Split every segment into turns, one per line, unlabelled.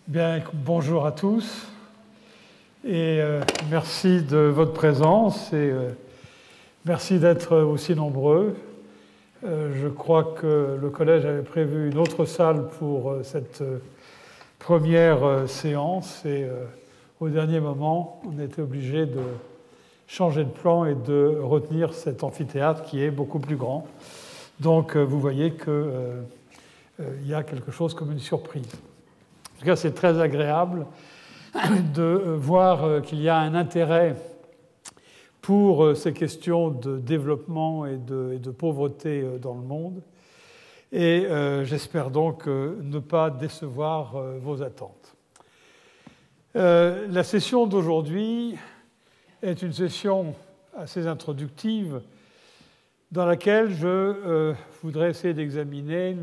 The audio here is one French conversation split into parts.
Bien, bonjour à tous et merci de votre présence et merci d'être aussi nombreux. Je crois que le collège avait prévu une autre salle pour cette première séance et au dernier moment, on a été obligé de changer de plan et de retenir cet amphithéâtre qui est beaucoup plus grand. Donc vous voyez qu'il y a quelque chose comme une surprise. En tout cas, c'est très agréable de voir qu'il y a un intérêt pour ces questions de développement et de pauvreté dans le monde. Et j'espère donc ne pas décevoir vos attentes. La session d'aujourd'hui est une session assez introductive dans laquelle je voudrais essayer d'examiner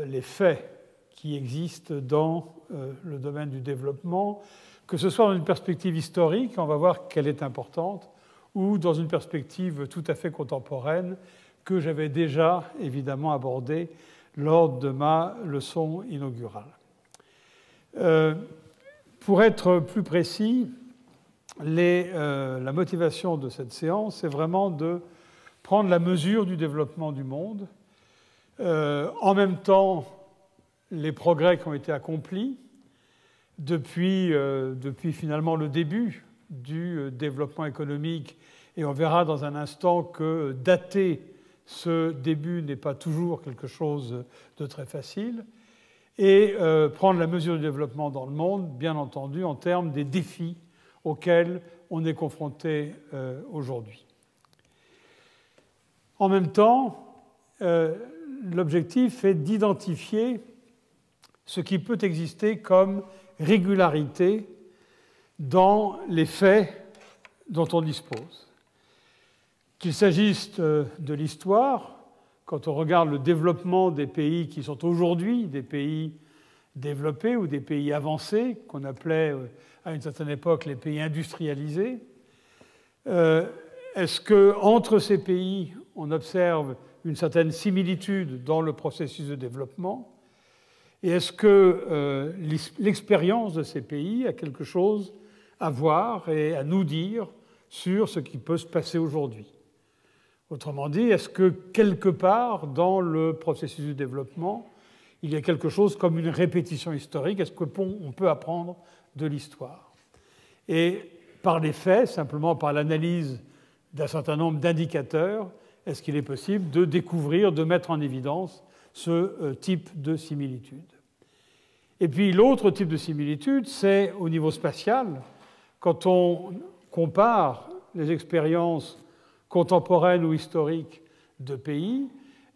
les faits qui existent dans le domaine du développement, que ce soit dans une perspective historique, on va voir qu'elle est importante, ou dans une perspective tout à fait contemporaine, que j'avais déjà évidemment abordée lors de ma leçon inaugurale. Pour être plus précis, la motivation de cette séance, c'est vraiment de prendre la mesure du développement du monde, en même temps les progrès qui ont été accomplis depuis finalement le début du développement économique, et on verra dans un instant que dater ce début n'est pas toujours quelque chose de très facile, et prendre la mesure du développement dans le monde, bien entendu, en termes des défis auxquels on est confronté aujourd'hui. En même temps, l'objectif est d'identifier ce qui peut exister comme régularité dans les faits dont on dispose. Qu'il s'agisse de l'histoire, quand on regarde le développement des pays qui sont aujourd'hui des pays développés ou des pays avancés, qu'on appelait à une certaine époque les pays industrialisés, est-ce qu'entre ces pays, on observe une certaine similitude dans le processus de développement? Et est-ce que l'expérience de ces pays a quelque chose à voir et à nous dire sur ce qui peut se passer aujourd'hui? Autrement dit, est-ce que quelque part dans le processus du développement, il y a quelque chose comme une répétition historique? Est-ce qu'on peut apprendre de l'histoire? Et par les faits, simplement par l'analyse d'un certain nombre d'indicateurs, est-ce qu'il est possible de découvrir, de mettre en évidence ce type de similitude? Et puis l'autre type de similitude, c'est au niveau spatial. Quand on compare les expériences contemporaines ou historiques de pays,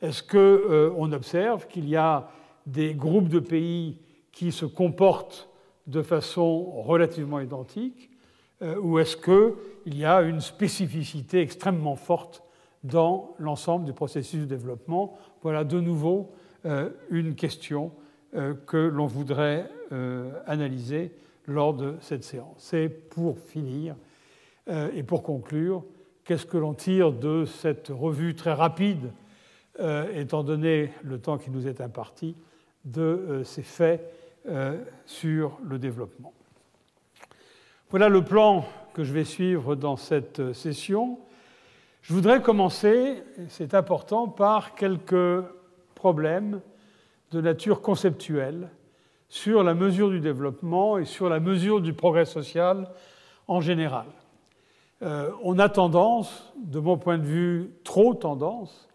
est-ce qu'on observe qu'il y a des groupes de pays qui se comportent de façon relativement identique, ou est-ce qu'il y a une spécificité extrêmement forte dans l'ensemble du processus de développement? Voilà de nouveau une question que l'on voudrait analyser lors de cette séance. C'est pour finir et pour conclure, qu'est-ce que l'on tire de cette revue très rapide, étant donné le temps qui nous est imparti, de ces faits sur le développement. Voilà le plan que je vais suivre dans cette session. Je voudrais commencer, c'est important, par quelques problèmes de nature conceptuelle sur la mesure du développement et sur la mesure du progrès social en général. On a tendance, de mon point de vue, trop tendance,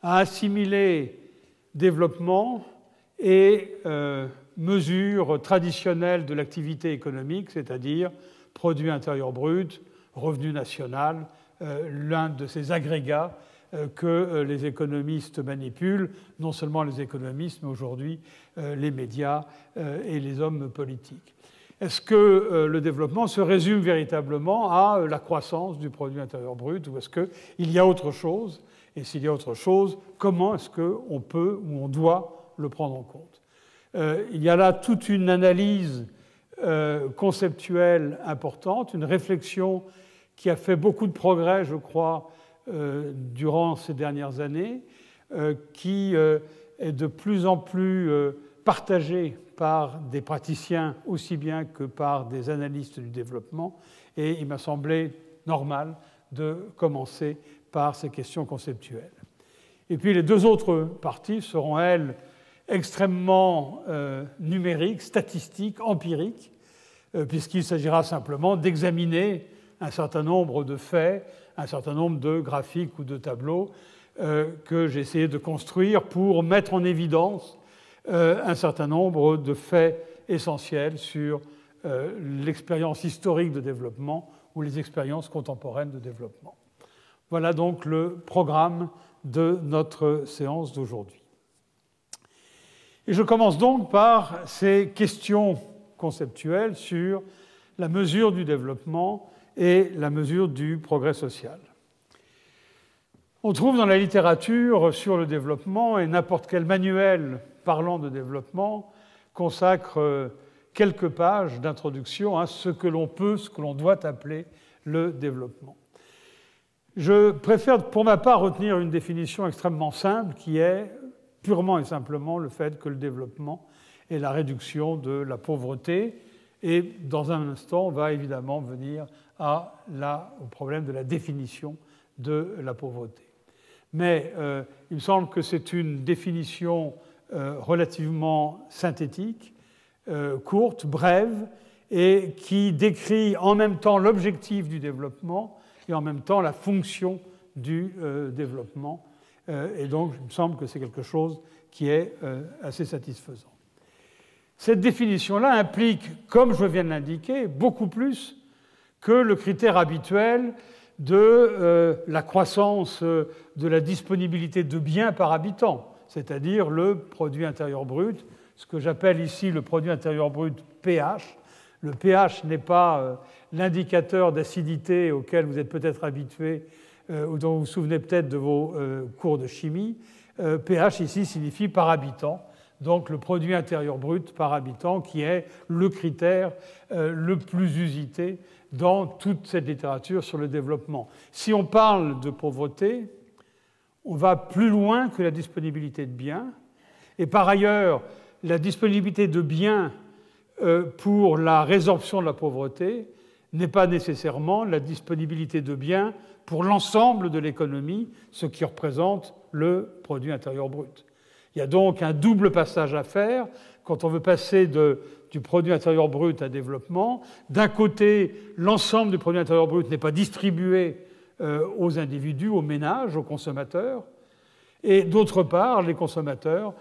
à assimiler développement et mesure traditionnelle de l'activité économique, c'est-à-dire produit intérieur brut, revenu national, l'un de ces agrégats que les économistes manipulent, non seulement les économistes, mais aujourd'hui les médias et les hommes politiques. Est-ce que le développement se résume véritablement à la croissance du produit intérieur brut, ou est-ce qu'il y a autre chose? Et s'il y a autre chose, comment est-ce qu'on peut ou on doit le prendre en compte? Il y a là toute une analyse conceptuelle importante, une réflexion qui a fait beaucoup de progrès, je crois, durant ces dernières années, qui est de plus en plus partagé par des praticiens aussi bien que par des analystes du développement, et il m'a semblé normal de commencer par ces questions conceptuelles. Et puis les deux autres parties seront, elles, extrêmement numériques, statistiques, empiriques, puisqu'il s'agira simplement d'examiner un certain nombre de faits, un certain nombre de graphiques ou de tableaux que j'ai essayé de construire pour mettre en évidence un certain nombre de faits essentiels sur l'expérience historique de développement ou les expériences contemporaines de développement. Voilà donc le programme de notre séance d'aujourd'hui. Et je commence donc par ces questions conceptuelles sur la mesure du développement et la mesure du progrès social. On trouve dans la littérature sur le développement, et n'importe quel manuel parlant de développement consacre quelques pages d'introduction à ce que l'on peut, ce que l'on doit appeler le développement. Je préfère pour ma part retenir une définition extrêmement simple qui est purement et simplement le fait que le développement est la réduction de la pauvreté, et dans un instant on va évidemment venir au problème de la définition de la pauvreté. Mais il me semble que c'est une définition relativement synthétique, courte, brève, et qui décrit en même temps l'objectif du développement et en même temps la fonction du développement. Et donc, il me semble que c'est quelque chose qui est assez satisfaisant. Cette définition-là implique, comme je viens de l'indiquer, beaucoup plus que le critère habituel de la croissance de la disponibilité de biens par habitant, c'est-à-dire le produit intérieur brut, ce que j'appelle ici le produit intérieur brut pH. Le pH n'est pas l'indicateur d'acidité auquel vous êtes peut-être habitué ou dont vous vous souvenez peut-être de vos cours de chimie. pH ici signifie par habitant, donc le produit intérieur brut par habitant qui est le critère le plus usité dans toute cette littérature sur le développement. Si on parle de pauvreté, on va plus loin que la disponibilité de biens, et par ailleurs, la disponibilité de biens pour la résorption de la pauvreté n'est pas nécessairement la disponibilité de biens pour l'ensemble de l'économie, ce qui représente le produit intérieur brut. Il y a donc un double passage à faire quand on veut passer du produit intérieur brut à développement. D'un côté, l'ensemble du produit intérieur brut n'est pas distribué aux individus, aux ménages, aux consommateurs, et d'autre part, les consommateurs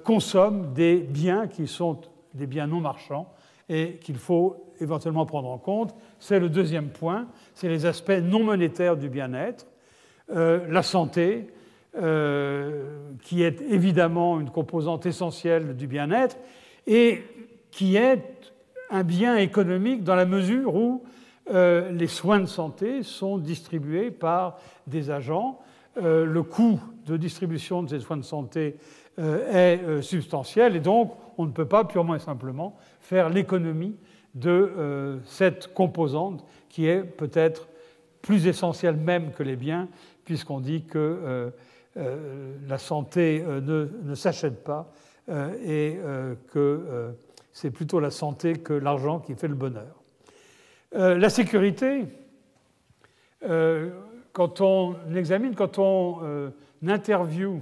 consomment des biens qui sont des biens non marchands et qu'il faut éventuellement prendre en compte. C'est le deuxième point, c'est les aspects non monétaires du bien-être, la santé, qui est évidemment une composante essentielle du bien-être et qui est un bien économique dans la mesure où les soins de santé sont distribués par des agents. Le coût de distribution de ces soins de santé est substantiel et donc on ne peut pas purement et simplement faire l'économie de cette composante qui est peut-être plus essentielle même que les biens, puisqu'on dit que la santé ne s'achète pas et que c'est plutôt la santé que l'argent qui fait le bonheur. La sécurité, quand on examine, quand on interviewe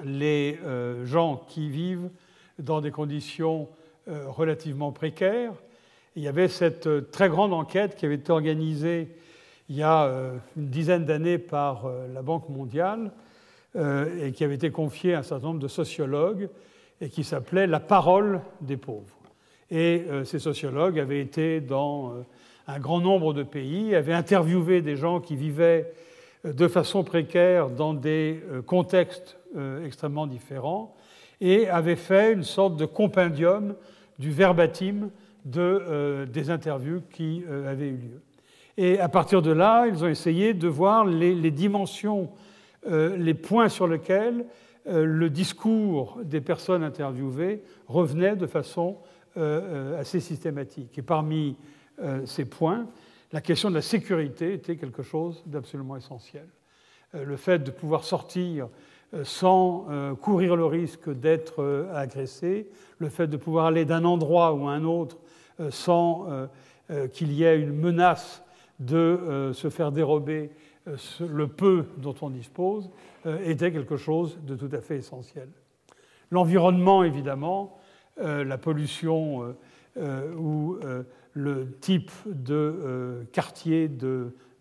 les gens qui vivent dans des conditions relativement précaires, il y avait cette très grande enquête qui avait été organisée il y a une dizaine d'années par la Banque mondiale et qui avait été confiée à un certain nombre de sociologues et qui s'appelait « La parole des pauvres ». Et ces sociologues avaient été dans un grand nombre de pays, avaient interviewé des gens qui vivaient de façon précaire dans des contextes extrêmement différents et avaient fait une sorte de compendium du verbatim des interviews qui avaient eu lieu. Et à partir de là, ils ont essayé de voir les dimensions, les points sur lesquels le discours des personnes interviewées revenait de façon assez systématique. Et parmi ces points, la question de la sécurité était quelque chose d'absolument essentiel. le fait de pouvoir sortir sans courir le risque d'être agressé, le fait de pouvoir aller d'un endroit ou à un autre sans qu'il y ait une menace de se faire dérober le peu dont on dispose, était quelque chose de tout à fait essentiel. L'environnement, évidemment, la pollution ou le type de quartier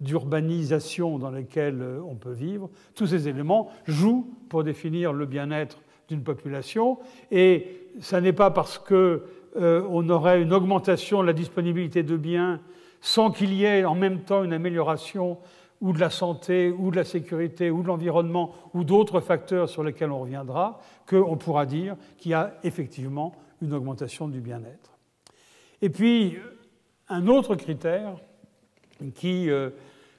d'urbanisation dans lequel on peut vivre, tous ces éléments jouent pour définir le bien-être d'une population. Et ça n'est pas parce qu'on aurait une augmentation de la disponibilité de biens sans qu'il y ait en même temps une amélioration ou de la santé, ou de la sécurité, ou de l'environnement, ou d'autres facteurs sur lesquels on reviendra, qu'on pourra dire qu'il y a effectivement une augmentation du bien-être. Et puis, un autre critère qui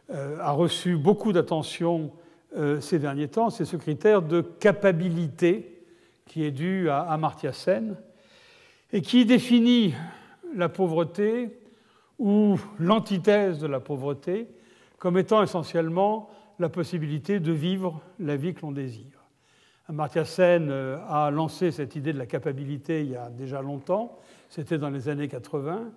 a reçu beaucoup d'attention ces derniers temps, c'est ce critère de capacité qui est dû à Amartya Sen et qui définit la pauvreté ou l'antithèse de la pauvreté comme étant essentiellement la possibilité de vivre la vie que l'on désire. Amartya Sen a lancé cette idée de la capacité il y a déjà longtemps, c'était dans les années 80.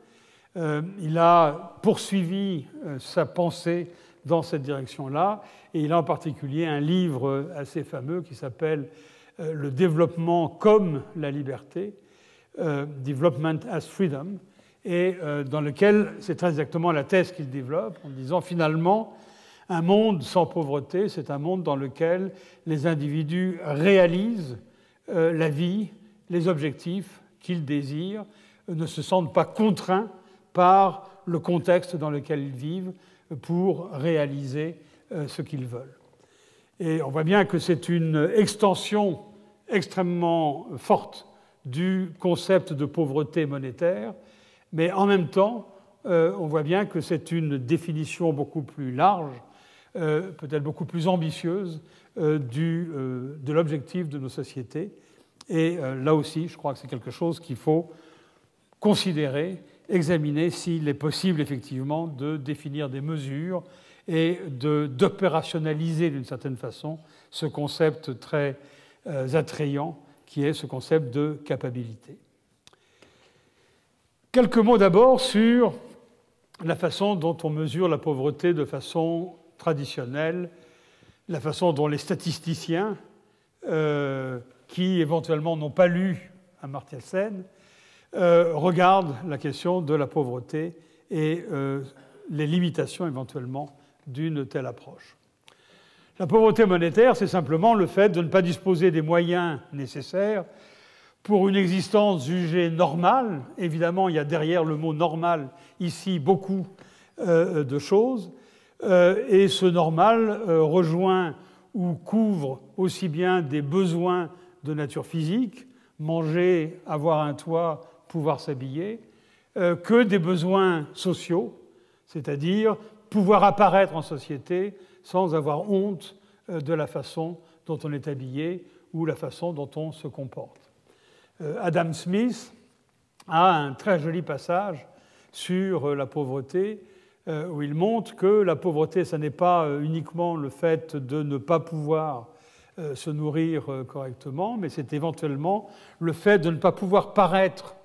Il a poursuivi sa pensée dans cette direction-là, et il a en particulier un livre assez fameux qui s'appelle « Le développement comme la liberté », Development as Freedom, et dans lequel c'est très exactement la thèse qu'il développe, en disant finalement, un monde sans pauvreté, c'est un monde dans lequel les individus réalisent la vie, les objectifs qu'ils désirent, ne se sentent pas contraints par le contexte dans lequel ils vivent pour réaliser ce qu'ils veulent. Et on voit bien que c'est une extension extrêmement forte du concept de pauvreté monétaire, mais en même temps, on voit bien que c'est une définition beaucoup plus large, peut-être beaucoup plus ambitieuse de l'objectif de nos sociétés. Et là aussi, je crois que c'est quelque chose qu'il faut considérer, examiner s'il est possible effectivement de définir des mesures et d'opérationnaliser d'une certaine façon ce concept très attrayant qui est ce concept de capacité. Quelques mots d'abord sur la façon dont on mesure la pauvreté de façon traditionnelle, la façon dont les statisticiens, qui éventuellement n'ont pas lu Amartya Sen, regardent la question de la pauvreté et les limitations éventuellement d'une telle approche. La pauvreté monétaire, c'est simplement le fait de ne pas disposer des moyens nécessaires pour une existence jugée normale. Évidemment, il y a derrière le mot « normal » ici beaucoup de choses, et ce normal rejoint ou couvre aussi bien des besoins de nature physique, manger, avoir un toit, pouvoir s'habiller, que des besoins sociaux, c'est-à-dire pouvoir apparaître en société sans avoir honte de la façon dont on est habillé ou la façon dont on se comporte. Adam Smith a un très joli passage sur la pauvreté où il montre que la pauvreté, ce n'est pas uniquement le fait de ne pas pouvoir se nourrir correctement, mais c'est éventuellement le fait de ne pas pouvoir paraître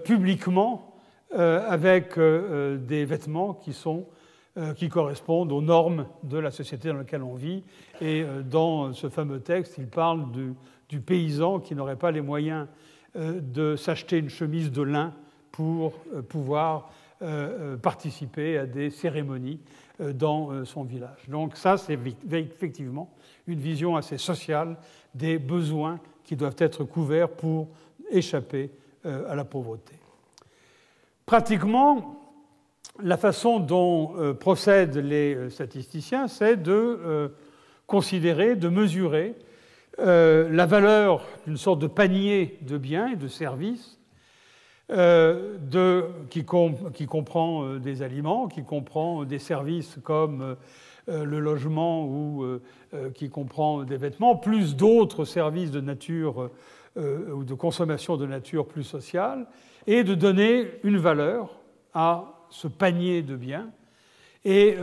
publiquement avec des vêtements qui correspondent aux normes de la société dans laquelle on vit. Et dans ce fameux texte, il parle du paysan qui n'aurait pas les moyens de s'acheter une chemise de lin pour pouvoir participer à des cérémonies dans son village. Donc ça, c'est effectivement une vision assez sociale des besoins qui doivent être couverts pour échapper à la pauvreté. Pratiquement, la façon dont procèdent les statisticiens, c'est de considérer, de mesurer la valeur d'une sorte de panier de biens et de services qui comprend des aliments, qui comprend des services comme le logement ou qui comprend des vêtements, plus d'autres services de nature ou de consommation de nature plus sociale, et de donner une valeur à ce panier de biens. Et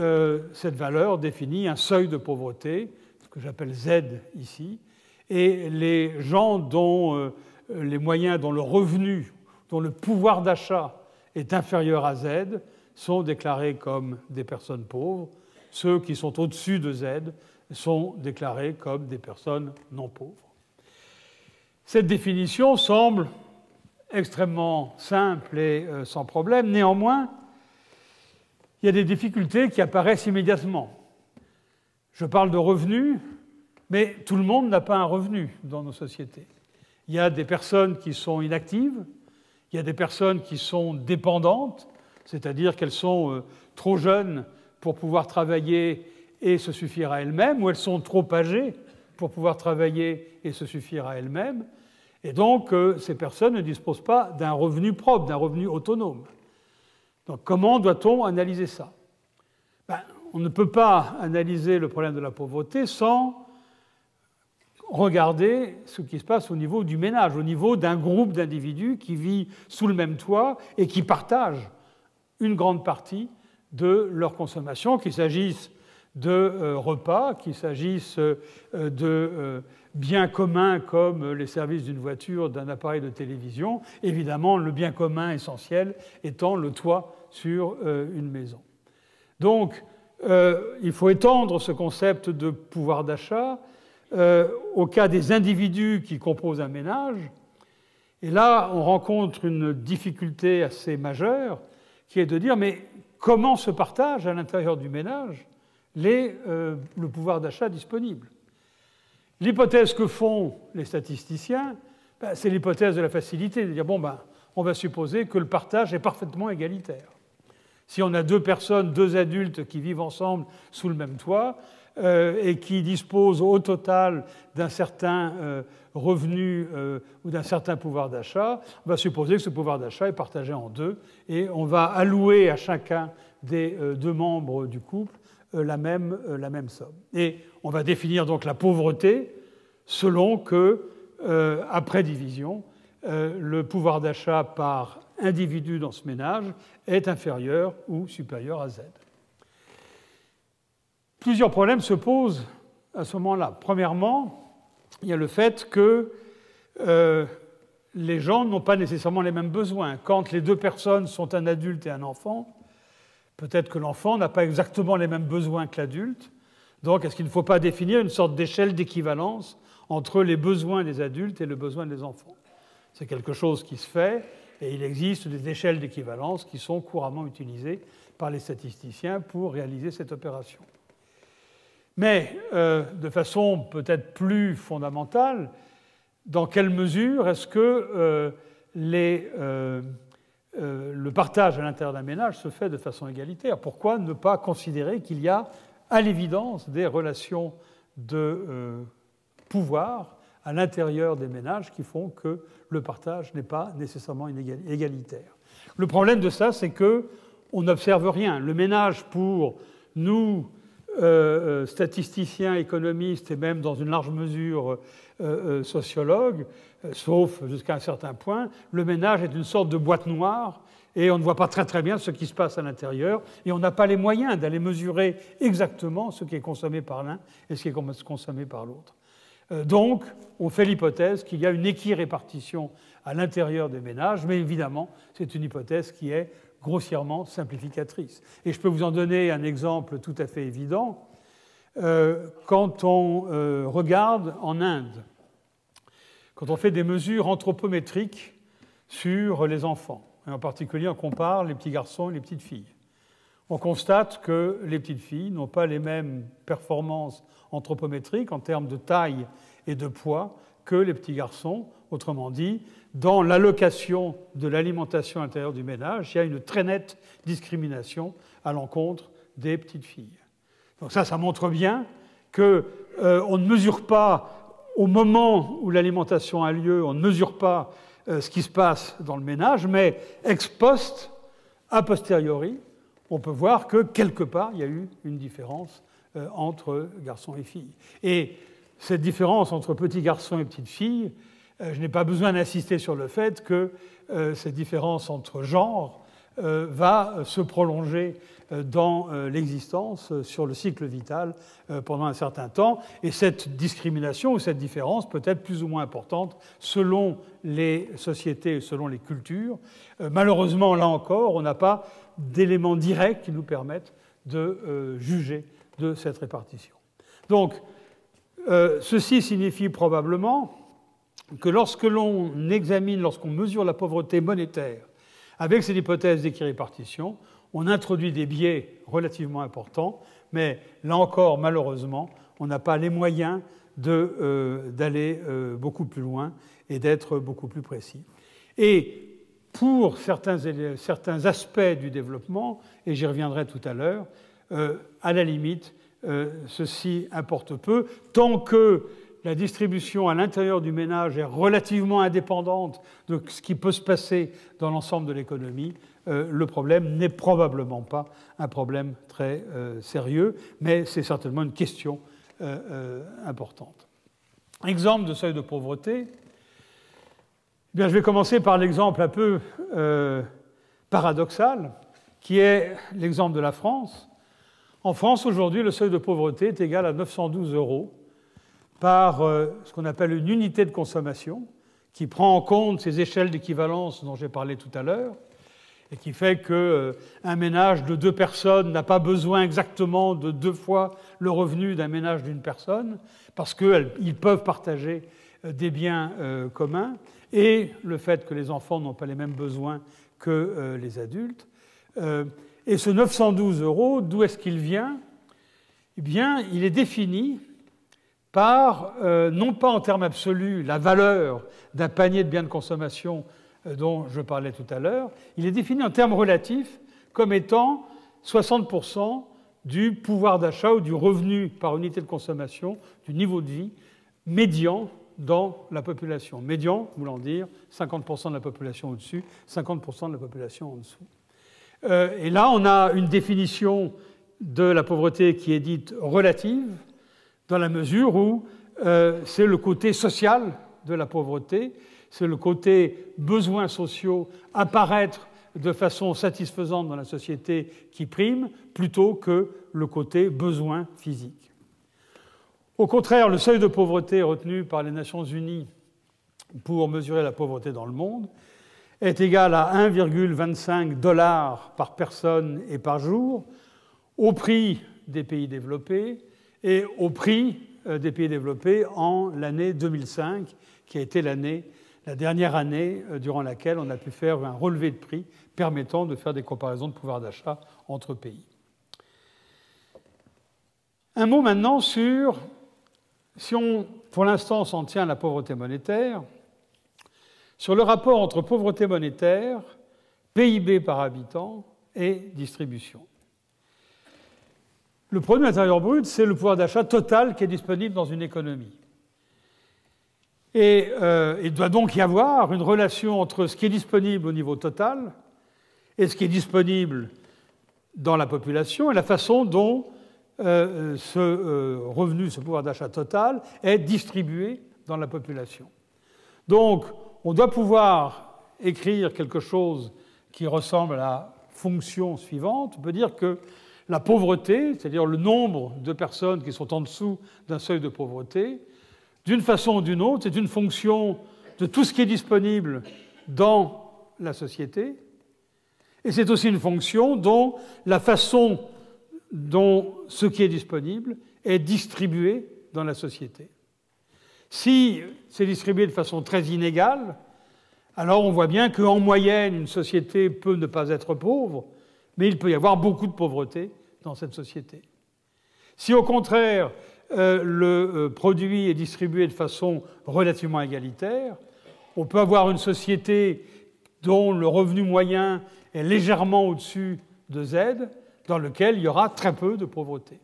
cette valeur définit un seuil de pauvreté, ce que j'appelle Z ici, et les gens dont les moyens, dont le revenu, dont le pouvoir d'achat est inférieur à Z, sont déclarés comme des personnes pauvres. Ceux qui sont au-dessus de Z sont déclarés comme des personnes non pauvres. Cette définition semble extrêmement simple et sans problème. Néanmoins, il y a des difficultés qui apparaissent immédiatement. Je parle de revenus, mais tout le monde n'a pas un revenu dans nos sociétés. Il y a des personnes qui sont inactives, il y a des personnes qui sont dépendantes, c'est-à-dire qu'elles sont trop jeunes pour pouvoir travailler et se suffire à elles-mêmes, ou elles sont trop âgées pour pouvoir travailler et se suffire à elles-mêmes. Et donc, ces personnes ne disposent pas d'un revenu propre, d'un revenu autonome. Donc, comment doit-on analyser ça? On ne peut pas analyser le problème de la pauvreté sans regarder ce qui se passe au niveau du ménage, au niveau d'un groupe d'individus qui vit sous le même toit et qui partagent une grande partie de leur consommation, qu'il s'agisse de repas, qu'il s'agisse de biens communs comme les services d'une voiture, d'un appareil de télévision, évidemment le bien commun essentiel étant le toit sur une maison. Donc, il faut étendre ce concept de pouvoir d'achat au cas des individus qui composent un ménage. Et là, on rencontre une difficulté assez majeure, qui est de dire, mais comment se partage à l'intérieur du ménage le pouvoir d'achat disponible? L'hypothèse que font les statisticiens, c'est l'hypothèse de la facilité, de dire, on va supposer que le partage est parfaitement égalitaire. Si on a deux personnes, deux adultes qui vivent ensemble sous le même toit et qui disposent au total d'un certain revenu ou d'un certain pouvoir d'achat, on va supposer que ce pouvoir d'achat est partagé en deux et on va allouer à chacun des deux membres du couple la même somme. Et on va définir donc la pauvreté selon que, après division, le pouvoir d'achat par individu dans ce ménage est inférieur ou supérieur à Z. Plusieurs problèmes se posent à ce moment-là. Premièrement, il y a le fait que les gens n'ont pas nécessairement les mêmes besoins. Quand les deux personnes sont un adulte et un enfant, peut-être que l'enfant n'a pas exactement les mêmes besoins que l'adulte. Donc, est-ce qu'il ne faut pas définir une sorte d'échelle d'équivalence entre les besoins des adultes et les besoins des enfants? C'est quelque chose qui se fait, et il existe des échelles d'équivalence qui sont couramment utilisées par les statisticiens pour réaliser cette opération. Mais, de façon peut-être plus fondamentale, dans quelle mesure est-ce que le partage à l'intérieur d'un ménage se fait de façon égalitaire? Pourquoi ne pas considérer qu'il y a, à l'évidence, des relations de pouvoir à l'intérieur des ménages qui font que le partage n'est pas nécessairement égalitaire? Le problème de ça, c'est qu'on n'observe rien. Le ménage, pour nous, statisticiens, économistes et même dans une large mesure sociologues, sauf jusqu'à un certain point, le ménage est une sorte de boîte noire et on ne voit pas très très bien ce qui se passe à l'intérieur et on n'a pas les moyens d'aller mesurer exactement ce qui est consommé par l'un et ce qui est consommé par l'autre. Donc, on fait l'hypothèse qu'il y a une équirépartition à l'intérieur des ménages, mais évidemment, c'est une hypothèse qui est grossièrement simplificatrice. Et je peux vous en donner un exemple tout à fait évident. Quand on regarde en Inde, quand on fait des mesures anthropométriques sur les enfants, et en particulier on compare les petits garçons et les petites filles, on constate que les petites filles n'ont pas les mêmes performances anthropométriques en termes de taille et de poids que les petits garçons. Autrement dit, dans l'allocation de l'alimentation à l'intérieur du ménage, il y a une très nette discrimination à l'encontre des petites filles. Donc ça montre bien qu'on ne mesure pas, au moment où l'alimentation a lieu, on ne mesure pas ce qui se passe dans le ménage, mais ex post, a posteriori, on peut voir que quelque part, il y a eu une différence entre garçons et filles. Et cette différence entre petits garçons et petites filles, je n'ai pas besoin d'insister sur le fait que cette différence entre genres va se prolonger dans l'existence, sur le cycle vital, pendant un certain temps. Et cette discrimination ou cette différence peut être plus ou moins importante selon les sociétés et selon les cultures. Malheureusement, là encore, on n'a pas d'éléments directs qui nous permettent de juger de cette répartition. Donc, ceci signifie probablement que lorsque l'on examine, lorsqu'on mesure la pauvreté monétaire avec cette hypothèse d'équirépartition, on introduit des biais relativement importants, mais là encore, malheureusement, on n'a pas les moyens d'aller beaucoup plus loin et d'être beaucoup plus précis. Et pour certains aspects du développement, et j'y reviendrai tout à l'heure, à la limite, ceci importe peu, tant que la distribution à l'intérieur du ménage est relativement indépendante de ce qui peut se passer dans l'ensemble de l'économie, le problème n'est probablement pas un problème très sérieux, mais c'est certainement une question importante. Exemple de seuil de pauvreté. Eh bien, je vais commencer par l'exemple un peu paradoxal, qui est l'exemple de la France. En France, aujourd'hui, le seuil de pauvreté est égal à 912 € par ce qu'on appelle une unité de consommation, qui prend en compte ces échelles d'équivalence dont j'ai parlé tout à l'heure, et qui fait qu'un ménage de 2 personnes n'a pas besoin exactement de 2 fois le revenu d'un ménage d'une personne, parce qu'ils peuvent partager des biens communs, et le fait que les enfants n'ont pas les mêmes besoins que les adultes. Et ce 912 €, d'où est-ce qu'il vient? Eh bien, il est défini par, non pas en termes absolus, la valeur d'un panier de biens de consommation dont je parlais tout à l'heure, il est défini en termes relatifs comme étant 60% du pouvoir d'achat ou du revenu par unité de consommation, du niveau de vie médian dans la population. Médian voulant dire 50% de la population au-dessus, 50% de la population en dessous. Et là, on a une définition de la pauvreté qui est dite relative, dans la mesure où c'est le côté social de la pauvreté, c'est le côté besoins sociaux apparaître de façon satisfaisante dans la société qui prime, plutôt que le côté besoin physique. Au contraire, le seuil de pauvreté retenu par les Nations Unies pour mesurer la pauvreté dans le monde est égal à 1,25 $ par personne et par jour au prix des pays développés et au prix des pays développés en l'année 2005, qui a été la dernière année durant laquelle on a pu faire un relevé de prix permettant de faire des comparaisons de pouvoir d'achat entre pays. Un mot maintenant sur, si on, pour l'instant, s'en tient à la pauvreté monétaire, sur le rapport entre pauvreté monétaire, PIB par habitant et distribution. Le produit intérieur brut, c'est le pouvoir d'achat total qui est disponible dans une économie. Et il doit donc y avoir une relation entre ce qui est disponible au niveau total et ce qui est disponible dans la population et la façon dont ce revenu, ce pouvoir d'achat total, est distribué dans la population. Donc, on doit pouvoir écrire quelque chose qui ressemble à la fonction suivante. On peut dire que la pauvreté, c'est-à-dire le nombre de personnes qui sont en dessous d'un seuil de pauvreté, d'une façon ou d'une autre, c'est une fonction de tout ce qui est disponible dans la société, et c'est aussi une fonction dont la façon dont ce qui est disponible est distribué dans la société. Si c'est distribué de façon très inégale, alors on voit bien qu'en moyenne, une société peut ne pas être pauvre, mais il peut y avoir beaucoup de pauvreté dans cette société. Si au contraire, le produit est distribué de façon relativement égalitaire, on peut avoir une société dont le revenu moyen est légèrement au-dessus de Z, dans lequel il y aura très peu de pauvreté.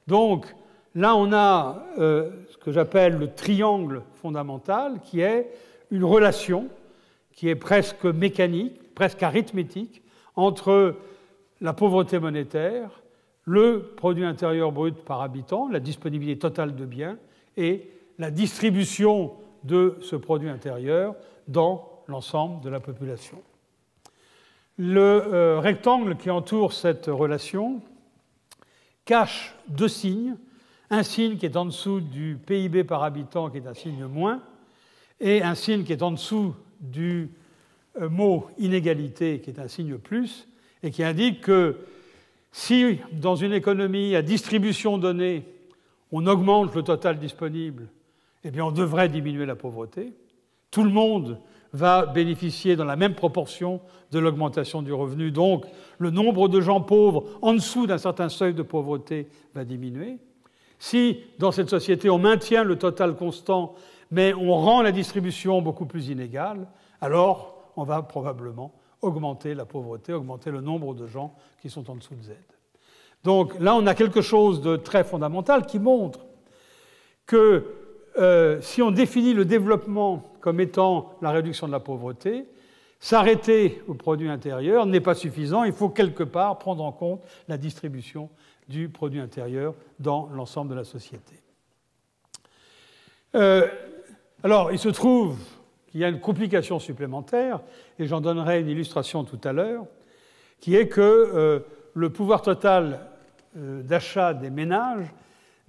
Donc, là, on a ce que j'appelle le triangle fondamental, qui est une relation qui est presque mécanique, presque arithmétique, entre la pauvreté monétaire, le produit intérieur brut par habitant, la disponibilité totale de biens, et la distribution de ce produit intérieur dans l'ensemble de la population. Le rectangle qui entoure cette relation cache deux signes. Un signe qui est en dessous du PIB par habitant, qui est un signe moins, et un signe qui est en dessous du mot inégalité, qui est un signe plus, et qui indique que si, dans une économie à distribution donnée, on augmente le total disponible, eh bien, on devrait diminuer la pauvreté. Tout le monde va bénéficier dans la même proportion de l'augmentation du revenu. Donc, le nombre de gens pauvres en dessous d'un certain seuil de pauvreté va diminuer. Si, dans cette société, on maintient le total constant, mais on rend la distribution beaucoup plus inégale, alors on va probablement augmenter la pauvreté, augmenter le nombre de gens qui sont en dessous de Z. Donc là, on a quelque chose de très fondamental qui montre que si on définit le développement comme étant la réduction de la pauvreté, s'arrêter au produit intérieur n'est pas suffisant. Il faut quelque part prendre en compte la distribution du produit intérieur dans l'ensemble de la société. Alors, il se trouve qu'il y a une complication supplémentaire, et j'en donnerai une illustration tout à l'heure, qui est que le pouvoir total d'achat des ménages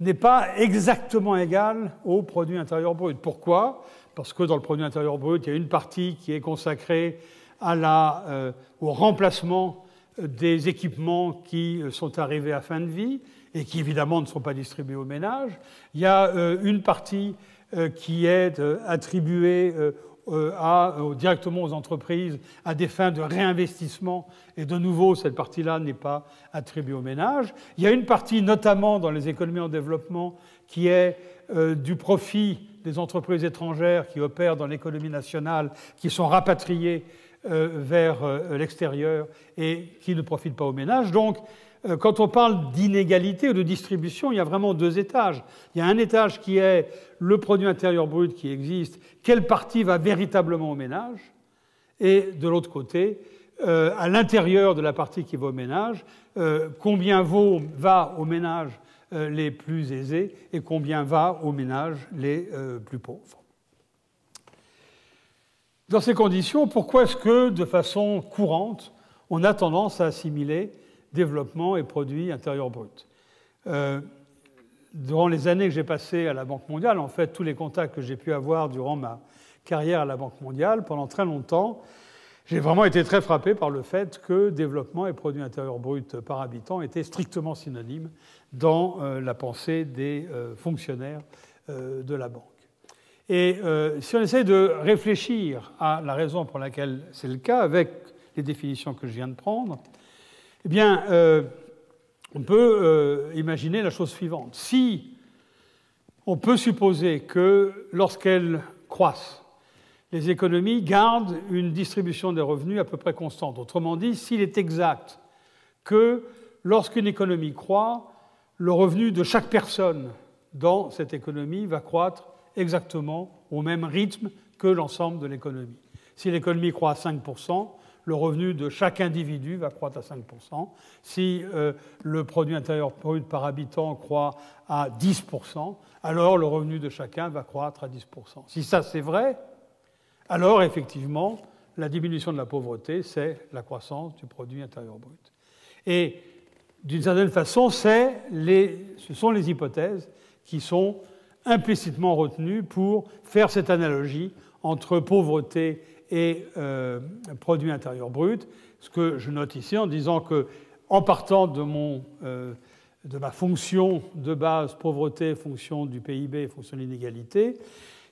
n'est pas exactement égal au produit intérieur brut. Pourquoi ? Parce que dans le produit intérieur brut, il y a une partie qui est consacrée au remplacement des équipements qui sont arrivés à fin de vie et qui, évidemment, ne sont pas distribués aux ménages. Il y a une partie qui est attribuée directement aux entreprises à des fins de réinvestissement, et de nouveau, cette partie-là n'est pas attribuée aux ménages. Il y a une partie, notamment dans les économies en développement, qui est du profit des entreprises étrangères qui opèrent dans l'économie nationale, qui sont rapatriées vers l'extérieur et qui ne profitent pas aux ménages. Donc, quand on parle d'inégalité ou de distribution, il y a vraiment deux étages. Il y a un étage qui est le produit intérieur brut qui existe, quelle partie va véritablement aux ménages, et de l'autre côté, à l'intérieur de la partie qui va aux ménages, combien va aux ménages les plus aisés et combien va aux ménages les plus pauvres. Dans ces conditions, pourquoi est-ce que, de façon courante, on a tendance à assimiler développement et produit intérieur brut? Durant les années que j'ai passées à la Banque mondiale, en fait, tous les contacts que j'ai pu avoir durant ma carrière à la Banque mondiale, pendant très longtemps, j'ai vraiment été très frappé par le fait que développement et produit intérieur brut par habitant étaient strictement synonymes dans la pensée des fonctionnaires de la banque. Et si on essaie de réfléchir à la raison pour laquelle c'est le cas, avec les définitions que je viens de prendre, eh bien, on peut imaginer la chose suivante. Si on peut supposer que lorsqu'elles croissent, les économies gardent une distribution des revenus à peu près constante. Autrement dit, s'il est exact que lorsqu'une économie croît, le revenu de chaque personne dans cette économie va croître exactement au même rythme que l'ensemble de l'économie. Si l'économie croît à 5%, le revenu de chaque individu va croître à 5%. Si le produit intérieur brut par habitant croît à 10%, alors le revenu de chacun va croître à 10%. Si ça c'est vrai, alors effectivement, la diminution de la pauvreté, c'est la croissance du produit intérieur brut. Et d'une certaine façon, ce sont les hypothèses qui sont implicitement retenues pour faire cette analogie entre pauvreté et produit intérieur brut, ce que je note ici en disant que, en partant de ma fonction de base pauvreté, fonction du PIB, fonction de l'inégalité,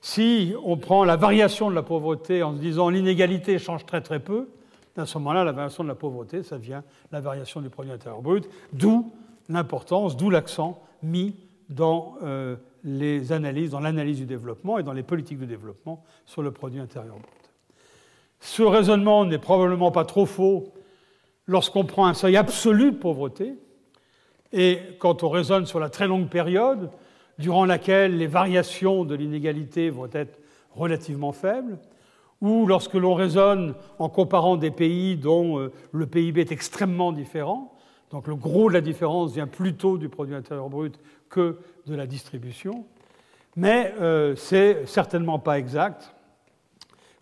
si on prend la variation de la pauvreté en se disant l'inégalité change très très peu, à ce moment-là, la variation de la pauvreté, ça devient la variation du produit intérieur brut, d'où l'importance, d'où l'accent mis dans les analyses, dans l'analyse du développement et dans les politiques de développement sur le produit intérieur brut. Ce raisonnement n'est probablement pas trop faux lorsqu'on prend un seuil absolu de pauvreté et quand on raisonne sur la très longue période durant laquelle les variations de l'inégalité vont être relativement faibles, ou lorsque l'on raisonne en comparant des pays dont le PIB est extrêmement différent, donc le gros de la différence vient plutôt du produit intérieur brut que de la distribution, mais c'est certainement pas exact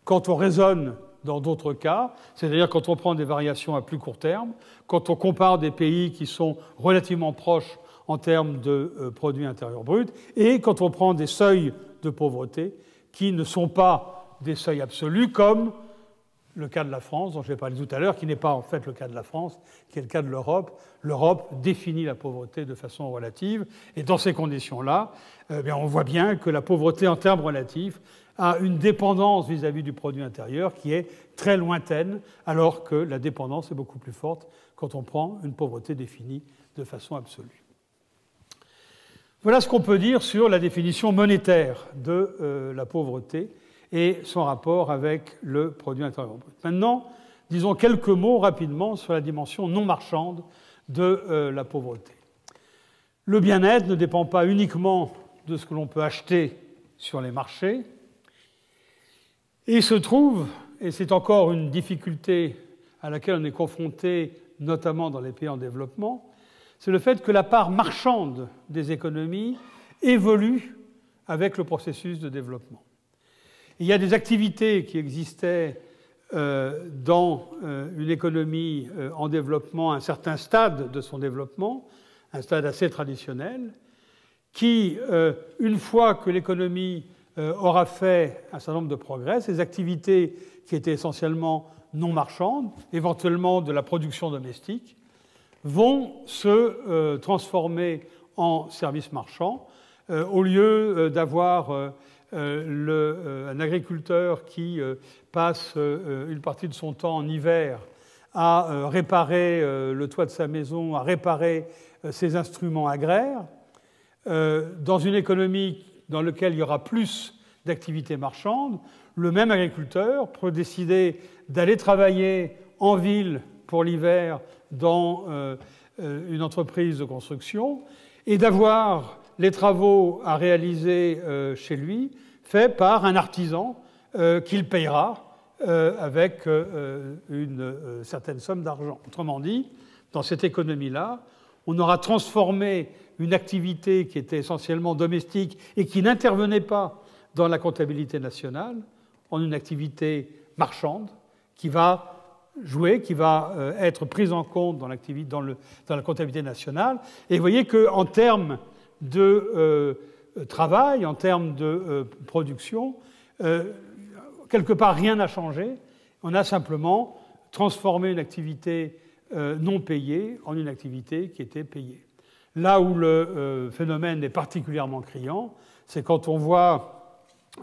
quand on raisonne dans d'autres cas, c'est-à-dire quand on prend des variations à plus court terme, quand on compare des pays qui sont relativement proches en termes de produit intérieur brut, et quand on prend des seuils de pauvreté qui ne sont pas des seuils absolus, comme le cas de la France, dont je vais parler tout à l'heure, qui n'est pas en fait le cas de la France, qui est le cas de l'Europe. L'Europe définit la pauvreté de façon relative, et dans ces conditions-là, on voit bien que la pauvreté en termes relatifs a une dépendance vis-à-vis du produit intérieur qui est très lointaine, alors que la dépendance est beaucoup plus forte quand on prend une pauvreté définie de façon absolue. Voilà ce qu'on peut dire sur la définition monétaire de la pauvreté et son rapport avec le produit intérieur brut. Maintenant, disons quelques mots rapidement sur la dimension non marchande de la pauvreté. Le bien-être ne dépend pas uniquement de ce que l'on peut acheter sur les marchés. Et il se trouve, et c'est encore une difficulté à laquelle on est confronté, notamment dans les pays en développement, c'est le fait que la part marchande des économies évolue avec le processus de développement. Il y a des activités qui existaient dans une économie en développement, à un certain stade de son développement, un stade assez traditionnel, qui, une fois que l'économie aura fait un certain nombre de progrès, ces activités qui étaient essentiellement non marchandes, éventuellement de la production domestique, vont se transformer en services marchands, au lieu d'avoir un agriculteur qui passe une partie de son temps en hiver à réparer le toit de sa maison, à réparer ses instruments agraires. Dans une économie dans laquelle il y aura plus d'activités marchandes, le même agriculteur peut décider d'aller travailler en ville pour l'hiver dans une entreprise de construction et d'avoir les travaux à réaliser chez lui faits par un artisan qu'il payera avec une certaine somme d'argent. Autrement dit, dans cette économie-là, on aura transformé une activité qui était essentiellement domestique et qui n'intervenait pas dans la comptabilité nationale en une activité marchande qui va jouer, qui va être prise en compte dans la comptabilité nationale. Et vous voyez qu'en termes de travail, en termes de production, quelque part rien n'a changé. On a simplement transformé une activité non payée en une activité qui était payée. Là où le phénomène est particulièrement criant, c'est quand on voit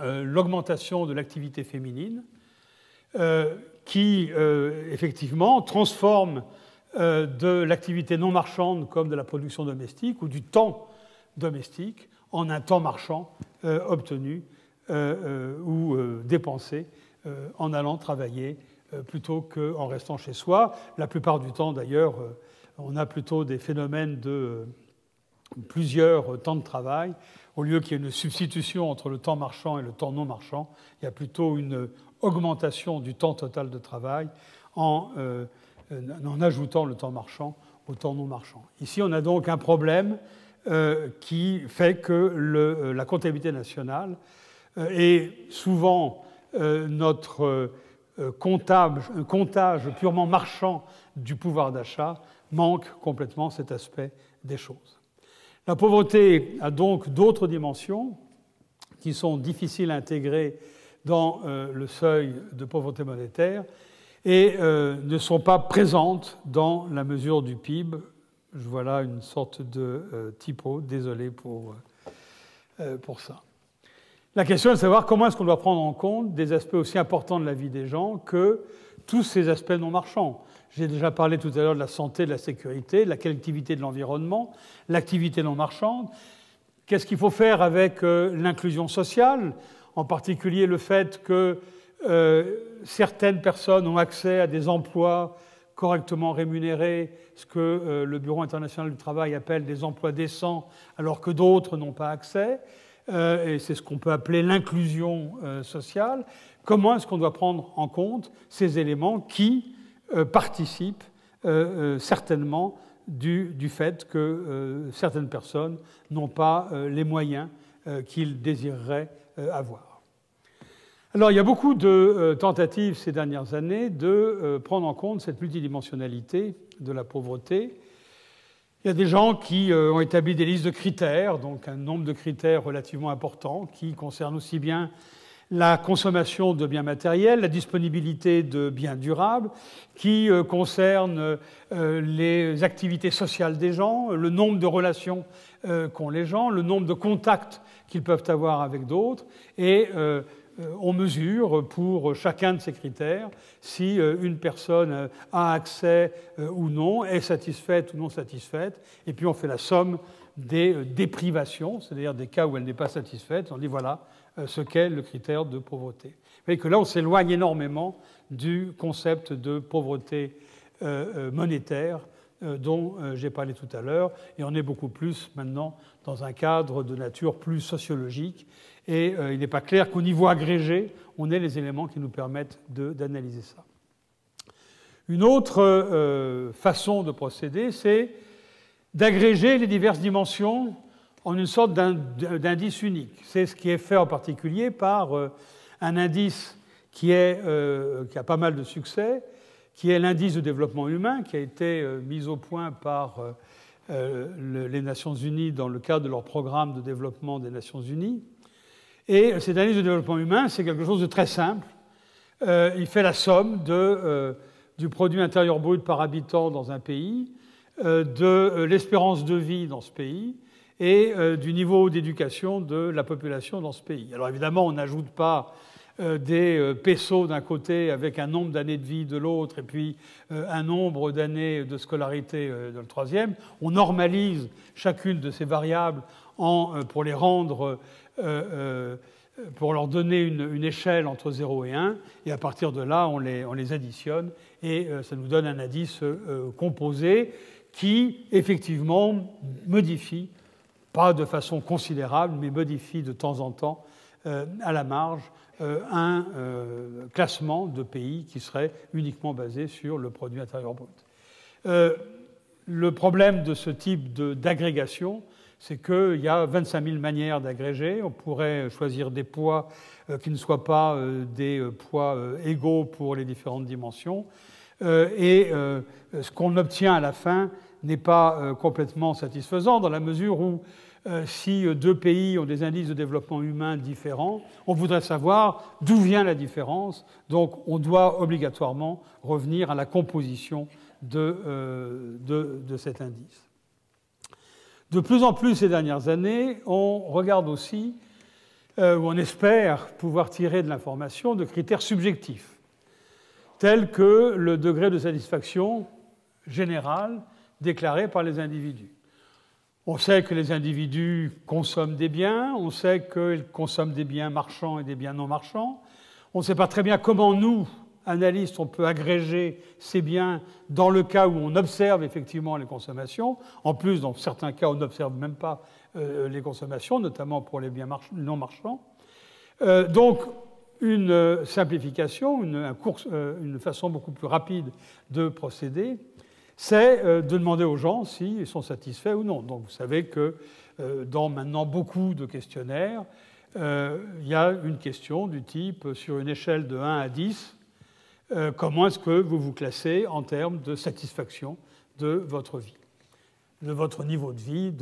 l'augmentation de l'activité féminine qui, effectivement, transforme de l'activité non marchande comme de la production domestique ou du temps domestique en un temps marchand obtenu ou dépensé en allant travailler plutôt qu'en restant chez soi. La plupart du temps, d'ailleurs, on a plutôt des phénomènes de plusieurs temps de travail. Au lieu qu'il y ait une substitution entre le temps marchand et le temps non marchand, il y a plutôt une augmentation du temps total de travail en ajoutant le temps marchand au temps non marchand. Ici, on a donc un problème qui fait que la comptabilité nationale est souvent notre comptage purement marchand du pouvoir d'achat manque complètement cet aspect des choses. La pauvreté a donc d'autres dimensions qui sont difficiles à intégrer dans le seuil de pauvreté monétaire et ne sont pas présentes dans la mesure du PIB. Je vois là une sorte de typo, désolé pour ça. La question est de savoir comment est-ce qu'on doit prendre en compte des aspects aussi importants de la vie des gens que tous ces aspects non marchands. J'ai déjà parlé tout à l'heure de la santé, de la sécurité, de la collectivité de l'environnement, l'activité non marchande. Qu'est-ce qu'il faut faire avec l'inclusion sociale, en particulier le fait que certaines personnes ont accès à des emplois correctement rémunérés, ce que le Bureau international du travail appelle des emplois décents, alors que d'autres n'ont pas accès, et c'est ce qu'on peut appeler l'inclusion sociale. Comment est-ce qu'on doit prendre en compte ces éléments qui participent certainement du fait que certaines personnes n'ont pas les moyens qu'ils désireraient avoir. Alors, il y a beaucoup de tentatives ces dernières années de prendre en compte cette multidimensionnalité de la pauvreté. Il y a des gens qui ont établi des listes de critères, donc un nombre de critères relativement important, qui concernent aussi bien la consommation de biens matériels, la disponibilité de biens durables, qui concernent les activités sociales des gens, le nombre de relations qu'ont les gens, le nombre de contacts qu'ils peuvent avoir avec d'autres, et on mesure pour chacun de ces critères si une personne a accès ou non, est satisfaite ou non satisfaite, et puis on fait la somme des déprivations, c'est-à-dire des cas où elle n'est pas satisfaite, on dit voilà ce qu'est le critère de pauvreté. Vous voyez que là, on s'éloigne énormément du concept de pauvreté monétaire dont j'ai parlé tout à l'heure, et on est beaucoup plus maintenant dans un cadre de nature plus sociologique, et il n'est pas clair qu'au niveau agrégé, on ait les éléments qui nous permettent d'analyser ça. Une autre façon de procéder, c'est d'agréger les diverses dimensions en une sorte d'indice unique. C'est ce qui est fait en particulier par un indice qui a pas mal de succès, qui est l'indice de développement humain, qui a été mis au point par les Nations Unies dans le cadre de leur programme de développement des Nations Unies. Et cet indice de développement humain, c'est quelque chose de très simple. Il fait la somme du produit intérieur brut par habitant dans un pays, de l'espérance de vie dans ce pays, et du niveau d'éducation de la population dans ce pays. Alors évidemment, on n'ajoute pas des pesos d'un côté avec un nombre d'années de vie de l'autre et puis un nombre d'années de scolarité de le troisième. On normalise chacune de ces variables pour les rendre, pour leur donner une échelle entre 0 et 1, et à partir de là, on les additionne, et ça nous donne un indice composé qui, effectivement, modifie, pas de façon considérable, mais modifie de temps en temps, à la marge, un classement de pays qui serait uniquement basé sur le produit intérieur brut. Le problème de ce type d'agrégation, c'est qu'il y a 25 000 manières d'agréger. On pourrait choisir des poids qui ne soient pas des poids égaux pour les différentes dimensions. Et ce qu'on obtient à la fin n'est pas complètement satisfaisant, dans la mesure où si deux pays ont des indices de développement humain différents, on voudrait savoir d'où vient la différence. Donc on doit obligatoirement revenir à la composition de cet indice. De plus en plus ces dernières années, on regarde aussi, ou on espère pouvoir tirer de l'information, de critères subjectifs, tels que le degré de satisfaction général déclaré par les individus. On sait que les individus consomment des biens, on sait qu'ils consomment des biens marchands et des biens non marchands. On ne sait pas très bien comment nous, analystes, on peut agréger ces biens dans le cas où on observe effectivement les consommations. En plus, dans certains cas, on n'observe même pas les consommations, notamment pour les biens non marchands. Donc, une simplification, une façon beaucoup plus rapide de procéder, c'est de demander aux gens s'ils sont satisfaits ou non. Donc vous savez que dans maintenant beaucoup de questionnaires, il y a une question du type, sur une échelle de 1 à 10, comment est-ce que vous vous classez en termes de satisfaction de votre vie, de votre niveau de vie.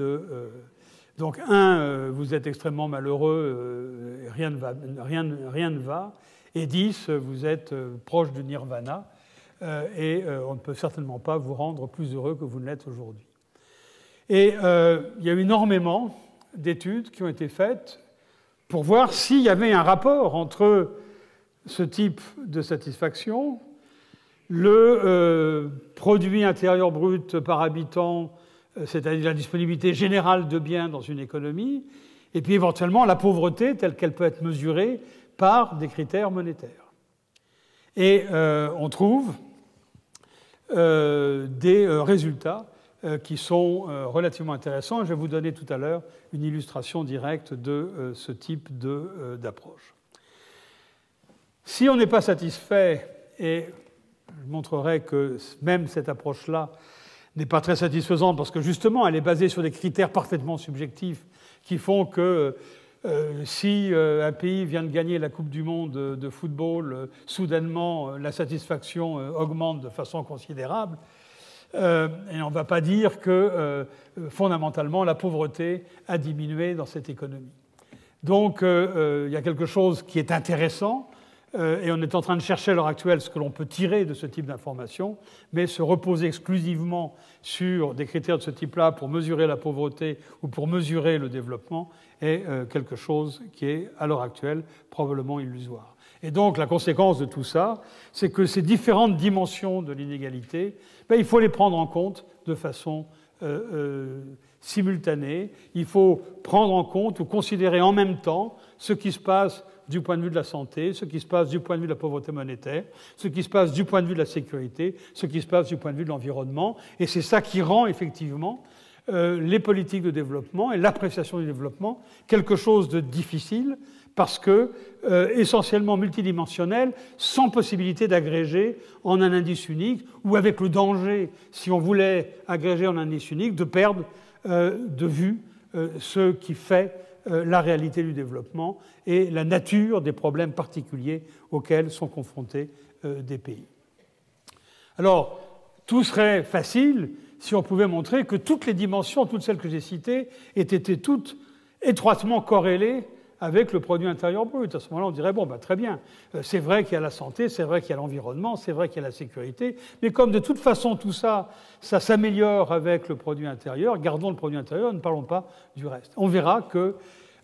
Donc 1, vous êtes extrêmement malheureux, rien ne va, et 10, vous êtes proche du nirvana, et on ne peut certainement pas vous rendre plus heureux que vous ne l'êtes aujourd'hui. Et il y a eu énormément d'études qui ont été faites pour voir s'il y avait un rapport entre ce type de satisfaction, le produit intérieur brut par habitant, c'est-à-dire la disponibilité générale de biens dans une économie, et puis éventuellement la pauvreté telle qu'elle peut être mesurée par des critères monétaires. Et on trouve des résultats qui sont relativement intéressants. Je vais vous donner tout à l'heure une illustration directe de ce type d'approche. Si on n'est pas satisfait, et je montrerai que même cette approche-là n'est pas très satisfaisante parce que justement elle est basée sur des critères parfaitement subjectifs qui font que Si un pays vient de gagner la Coupe du Monde de football, soudainement, la satisfaction augmente de façon considérable. Et on ne va pas dire que, fondamentalement, la pauvreté a diminué dans cette économie. Donc, il y a quelque chose qui est intéressant, et on est en train de chercher à l'heure actuelle ce que l'on peut tirer de ce type d'information, mais se reposer exclusivement sur des critères de ce type-là pour mesurer la pauvreté ou pour mesurer le développement est quelque chose qui est, à l'heure actuelle, probablement illusoire. Et donc, la conséquence de tout ça, c'est que ces différentes dimensions de l'inégalité, il faut les prendre en compte de façon simultanée. Il faut prendre en compte ou considérer en même temps ce qui se passe du point de vue de la santé, ce qui se passe du point de vue de la pauvreté monétaire, ce qui se passe du point de vue de la sécurité, ce qui se passe du point de vue de l'environnement. Et c'est ça qui rend effectivement les politiques de développement et l'appréciation du développement quelque chose de difficile, parce que essentiellement multidimensionnel, sans possibilité d'agréger en un indice unique, ou avec le danger, si on voulait agréger en un indice unique, de perdre de vue ce qui fait la réalité du développement et la nature des problèmes particuliers auxquels sont confrontés des pays. Alors, tout serait facile si on pouvait montrer que toutes les dimensions, toutes celles que j'ai citées, étaient toutes étroitement corrélées avec le produit intérieur brut. À ce moment-là, on dirait, bon, ben, très bien, c'est vrai qu'il y a la santé, c'est vrai qu'il y a l'environnement, c'est vrai qu'il y a la sécurité, mais comme de toute façon tout ça, ça s'améliore avec le produit intérieur, gardons le produit intérieur, ne parlons pas du reste. On verra que,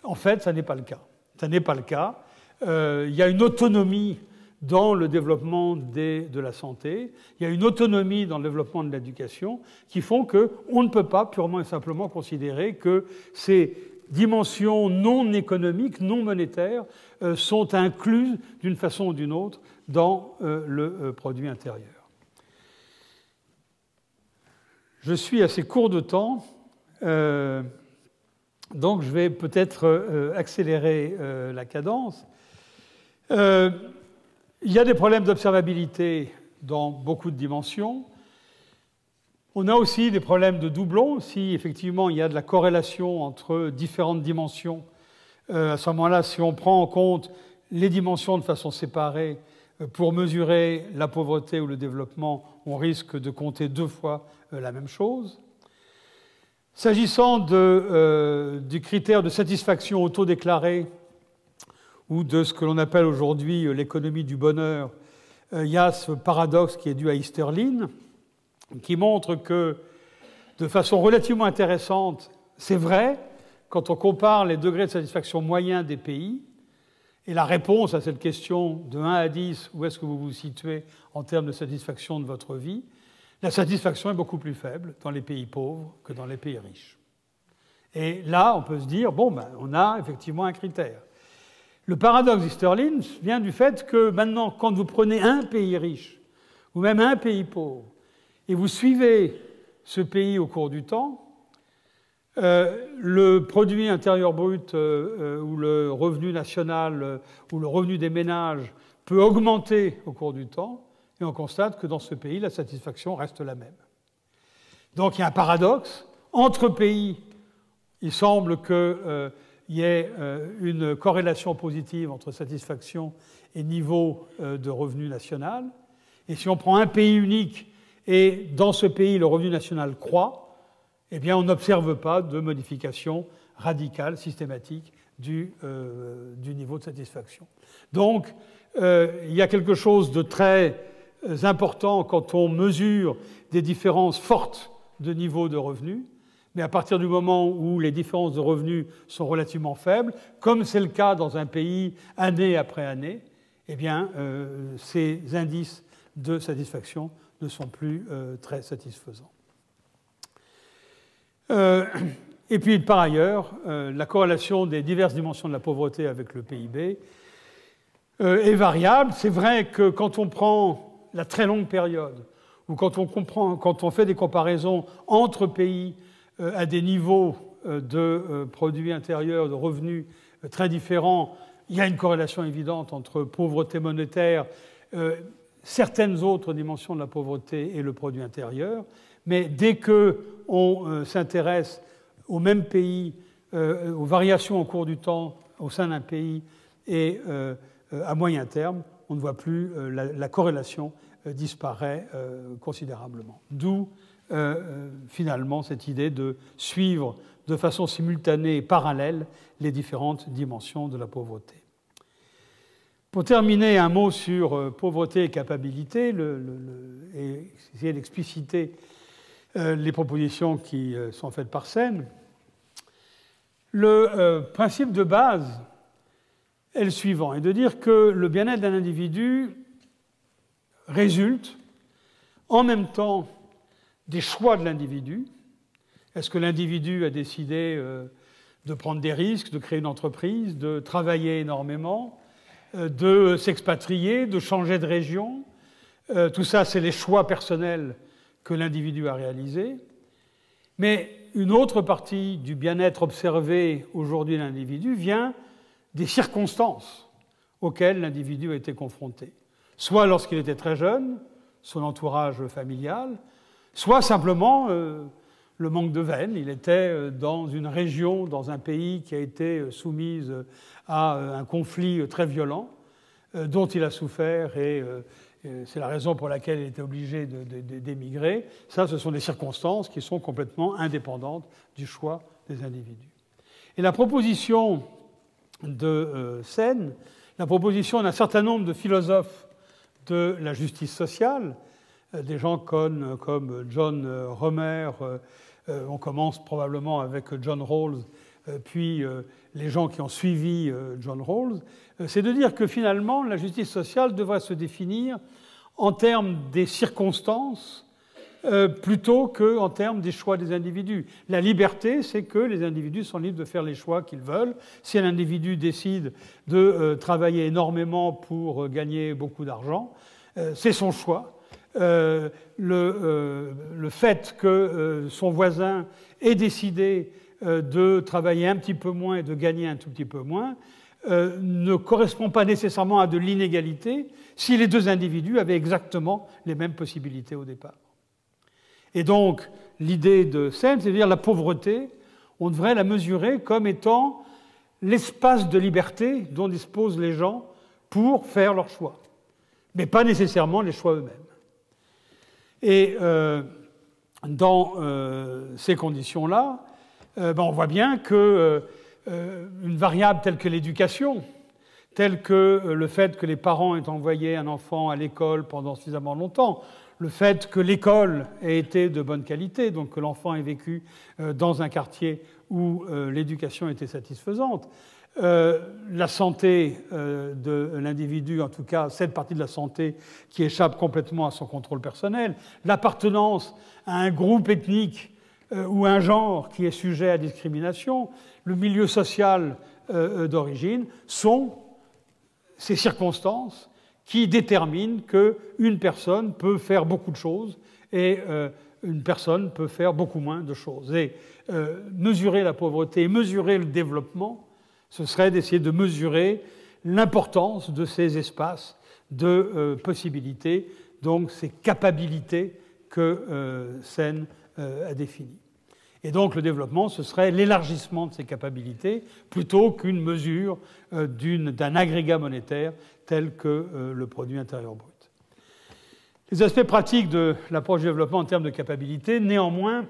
en fait, ça n'est pas le cas. Ça n'est pas le cas. Il y a une autonomie dans le développement de la santé, il y a une autonomie dans le développement de l'éducation qui font qu'on ne peut pas purement et simplement considérer que ces dimensions non économiques, non monétaires, sont incluses d'une façon ou d'une autre dans le produit intérieur. Je suis assez court de temps, donc je vais peut-être accélérer la cadence. Il y a des problèmes d'observabilité dans beaucoup de dimensions. On a aussi des problèmes de doublons. Si effectivement il y a de la corrélation entre différentes dimensions, à ce moment-là, si on prend en compte les dimensions de façon séparée pour mesurer la pauvreté ou le développement, on risque de compter deux fois la même chose. S'agissant du critère de satisfaction autodéclaré ou de ce que l'on appelle aujourd'hui l'économie du bonheur, il y a ce paradoxe qui est dû à Easterlin, qui montre que, de façon relativement intéressante, c'est vrai, quand on compare les degrés de satisfaction moyens des pays, et la réponse à cette question de 1 à 10, où est-ce que vous vous situez en termes de satisfaction de votre vie, la satisfaction est beaucoup plus faible dans les pays pauvres que dans les pays riches. Et là, on peut se dire, bon, ben, on a effectivement un critère. Le paradoxe d'Easterlin vient du fait que maintenant, quand vous prenez un pays riche, ou même un pays pauvre, et vous suivez ce pays au cours du temps, le produit intérieur brut ou le revenu national ou le revenu des ménages peut augmenter au cours du temps, et on constate que dans ce pays, la satisfaction reste la même. Donc il y a un paradoxe. Entre pays, il semble qu'il y ait une corrélation positive entre satisfaction et niveau de revenu national. Et si on prend un pays unique, et dans ce pays, le revenu national croît, eh bien, on n'observe pas de modification radicale, systématique du niveau de satisfaction. Donc, il y a quelque chose de très important quand on mesure des différences fortes de niveau de revenus, mais à partir du moment où les différences de revenus sont relativement faibles, comme c'est le cas dans un pays année après année, eh bien, ces indices de satisfaction ne sont plus très satisfaisants. Et puis, par ailleurs, la corrélation des diverses dimensions de la pauvreté avec le PIB est variable. C'est vrai que quand on prend la très longue période, ou quand on fait des comparaisons entre pays à des niveaux de produits intérieurs, de revenus très différents, il y a une corrélation évidente entre pauvreté monétaire, certaines autres dimensions de la pauvreté et le produit intérieur, mais dès qu'on s'intéresse aux mêmes pays, aux variations au cours du temps au sein d'un pays et à moyen terme, on ne voit plus la corrélation disparaît considérablement. D'où finalement cette idée de suivre de façon simultanée et parallèle les différentes dimensions de la pauvreté. Pour terminer, un mot sur pauvreté et capacité, et essayer d'expliciter les propositions qui sont faites par Sen. Le principe de base est le suivant, est de dire que le bien-être d'un individu résulte en même temps des choix de l'individu. Est-ce que l'individu a décidé de prendre des risques, de créer une entreprise, de travailler énormément, de s'expatrier, de changer de région? Tout ça, c'est les choix personnels que l'individu a réalisés. Mais une autre partie du bien-être observé aujourd'hui de l'individu vient des circonstances auxquelles l'individu a été confronté. Soit lorsqu'il était très jeune, son entourage familial, soit simplement le manque de veine. Il était dans une région, dans un pays qui a été soumise à un conflit très violent, dont il a souffert et c'est la raison pour laquelle il était obligé d'émigrer. Ça, ce sont des circonstances qui sont complètement indépendantes du choix des individus. Et la proposition de Sen, la proposition d'un certain nombre de philosophes de la justice sociale, des gens comme John Romer, on commence probablement avec John Rawls, puis les gens qui ont suivi John Rawls, c'est de dire que finalement la justice sociale devrait se définir en termes des circonstances plutôt qu'en termes des choix des individus. La liberté, c'est que les individus sont libres de faire les choix qu'ils veulent. Si un individu décide de travailler énormément pour gagner beaucoup d'argent, c'est son choix. Le fait que son voisin ait décidé de travailler un petit peu moins et de gagner un tout petit peu moins ne correspond pas nécessairement à de l'inégalité si les deux individus avaient exactement les mêmes possibilités au départ. Et donc, l'idée de Sen, c'est de dire la pauvreté, on devrait la mesurer comme étant l'espace de liberté dont disposent les gens pour faire leurs choix, mais pas nécessairement les choix eux-mêmes. Et dans ces conditions-là, on voit bien que une variable telle que l'éducation, telle que le fait que les parents aient envoyé un enfant à l'école pendant suffisamment longtemps, le fait que l'école ait été de bonne qualité, donc que l'enfant ait vécu dans un quartier où l'éducation était satisfaisante, la santé de l'individu, en tout cas cette partie de la santé qui échappe complètement à son contrôle personnel, l'appartenance à un groupe ethnique ou un genre qui est sujet à discrimination, le milieu social d'origine, sont ces circonstances qui déterminent qu'une personne peut faire beaucoup de choses et une personne peut faire beaucoup moins de choses. Et mesurer la pauvreté et mesurer le développement, ce serait d'essayer de mesurer l'importance de ces espaces de possibilités, donc ces capacités que Sen a définies. Et donc le développement, ce serait l'élargissement de ces capacités plutôt qu'une mesure d'un agrégat monétaire tel que le produit intérieur brut. Les aspects pratiques de l'approche du développement en termes de capacités, néanmoins,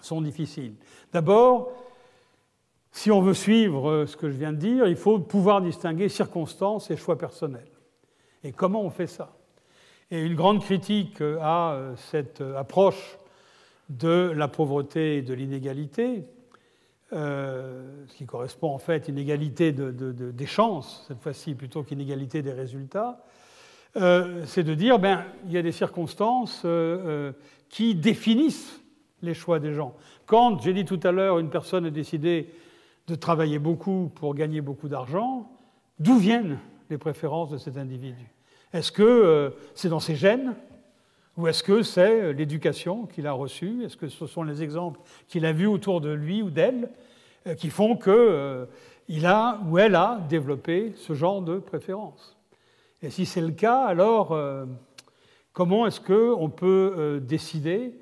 sont difficiles. D'abord, si on veut suivre ce que je viens de dire, il faut pouvoir distinguer circonstances et choix personnels. Et comment on fait ça? Et une grande critique à cette approche de la pauvreté et de l'inégalité, ce qui correspond en fait à une égalité des chances, cette fois-ci, plutôt qu'inégalité des résultats, c'est de dire il y a des circonstances qui définissent les choix des gens. Quand, j'ai dit tout à l'heure, une personne a décidé de travailler beaucoup pour gagner beaucoup d'argent, d'où viennent les préférences de cet individu? Est-ce que c'est dans ses gènes? Ou est-ce que c'est l'éducation qu'il a reçue? Est-ce que ce sont les exemples qu'il a vus autour de lui ou d'elle qui font qu'il a ou elle a développé ce genre de préférence? Et si c'est le cas, alors comment est-ce qu'on peut décider,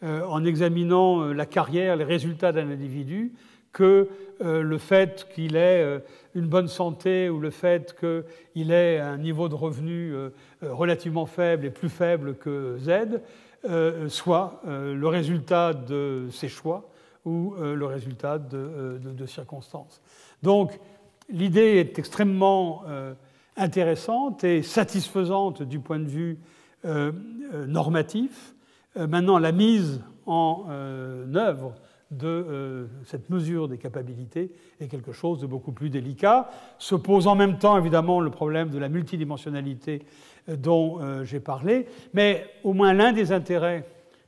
en examinant la carrière, les résultats d'un individu, que le fait qu'il ait une bonne santé ou le fait qu'il ait un niveau de revenu relativement faible et plus faible que Z soit le résultat de ses choix ou le résultat de circonstances. Donc, l'idée est extrêmement intéressante et satisfaisante du point de vue normatif. Maintenant, la mise en œuvre de cette mesure des capacités est quelque chose de beaucoup plus délicat. Se pose en même temps, évidemment, le problème de la multidimensionnalité dont j'ai parlé, mais au moins l'un des intérêts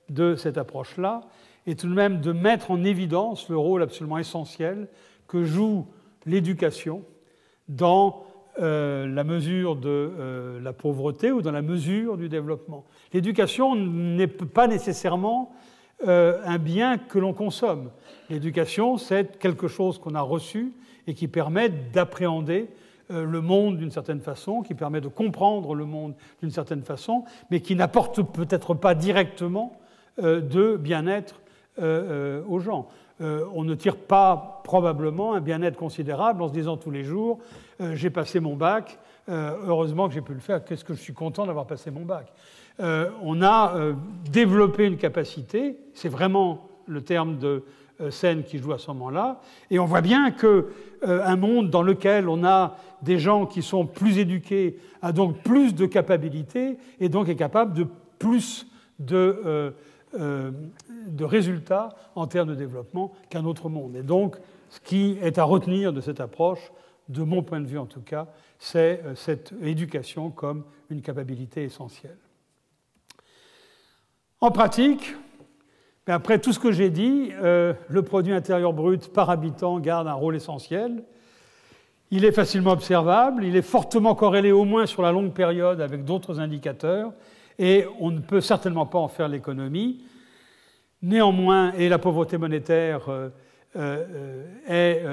de cette approche-là est tout de même de mettre en évidence le rôle absolument essentiel que joue l'éducation dans la mesure de la pauvreté ou dans la mesure du développement. L'éducation n'est pas nécessairement un bien que l'on consomme. L'éducation, c'est quelque chose qu'on a reçu et qui permet d'appréhender le monde d'une certaine façon, qui permet de comprendre le monde d'une certaine façon, mais qui n'apporte peut-être pas directement de bien-être aux gens. On ne tire pas probablement un bien-être considérable en se disant tous les jours j'ai passé mon bac, heureusement que j'ai pu le faire, qu'est-ce que je suis content d'avoir passé mon bac. On a développé une capacité, c'est vraiment le terme de Sen qui joue à ce moment-là, et on voit bien qu'un monde dans lequel on a des gens qui sont plus éduqués a donc plus de capacités et donc est capable de plus de résultats en termes de développement qu'un autre monde. Et donc, ce qui est à retenir de cette approche, de mon point de vue en tout cas, c'est cette éducation comme une capacité essentielle. En pratique, après tout ce que j'ai dit, le produit intérieur brut par habitant garde un rôle essentiel. Il est facilement observable, il est fortement corrélé au moins sur la longue période avec d'autres indicateurs, et on ne peut certainement pas en faire l'économie. Néanmoins, et la pauvreté monétaire est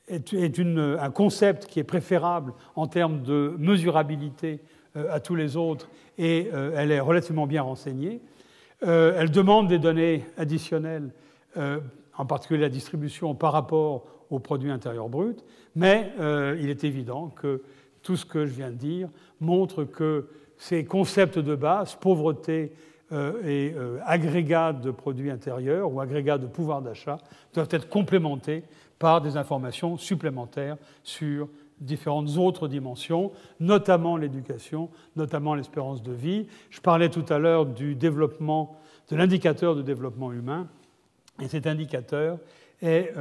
un concept qui est préférable en termes de mesurabilité à tous les autres, et elle est relativement bien renseignée. Elle demande des données additionnelles, en particulier la distribution par rapport au produit intérieur brut, mais il est évident que tout ce que je viens de dire montre que ces concepts de base, pauvreté et agrégat de produits intérieurs ou agrégat de pouvoir d'achat, doivent être complémentés par des informations supplémentaires sur différentes autres dimensions, notamment l'éducation, notamment l'espérance de vie. Je parlais tout à l'heure du développement, de l'indicateur de développement humain, et cet indicateur est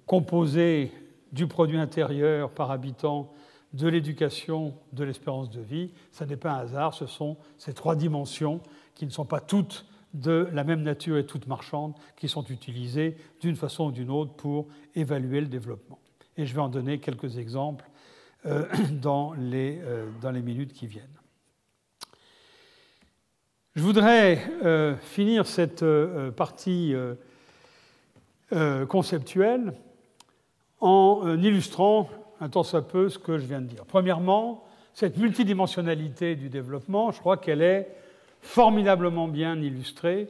composé du produit intérieur par habitant, de l'éducation, de l'espérance de vie. Ça n'est pas un hasard, ce sont ces trois dimensions qui ne sont pas toutes de la même nature et toutes marchandes, qui sont utilisées d'une façon ou d'une autre pour évaluer le développement. Et je vais en donner quelques exemples dans les minutes qui viennent. Je voudrais finir cette partie conceptuelle en illustrant un tant soit peu ce que je viens de dire. Premièrement, cette multidimensionnalité du développement, je crois qu'elle est formidablement bien illustrée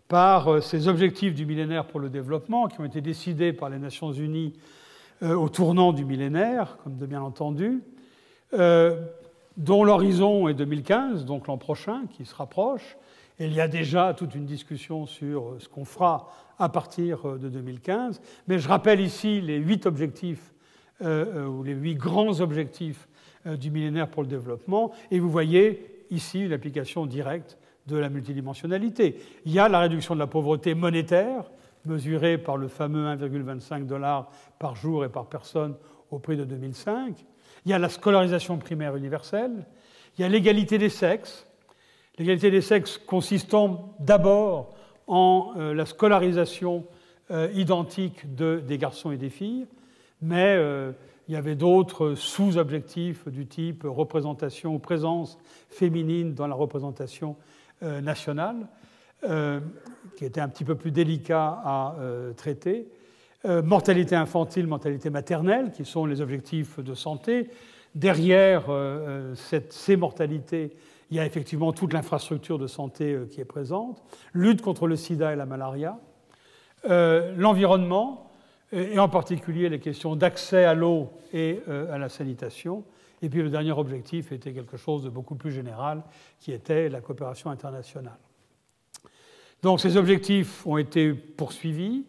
par ces objectifs du millénaire pour le développement qui ont été décidés par les Nations Unies au tournant du millénaire, comme de bien entendu, dont l'horizon est 2015, donc l'an prochain, qui se rapproche. Et il y a déjà toute une discussion sur ce qu'on fera à partir de 2015. Mais je rappelle ici les 8 objectifs, ou les 8 grands objectifs du millénaire pour le développement. Et vous voyez ici une application directe de la multidimensionnalité. Il y a la réduction de la pauvreté monétaire, mesurée par le fameux 1,25 $ par jour et par personne au prix de 2005. Il y a la scolarisation primaire universelle. Il y a l'égalité des sexes. L'égalité des sexes consistant d'abord en la scolarisation identique des garçons et des filles, mais il y avait d'autres sous-objectifs du type représentation ou présence féminine dans la représentation nationale, qui était un petit peu plus délicat à traiter. Mortalité infantile, mortalité maternelle, qui sont les objectifs de santé. Derrière ces mortalités, il y a effectivement toute l'infrastructure de santé qui est présente. Lutte contre le sida et la malaria. l'environnement, et en particulier les questions d'accès à l'eau et à la sanitation. Et puis le dernier objectif était quelque chose de beaucoup plus général, qui était la coopération internationale. Donc ces objectifs ont été poursuivis.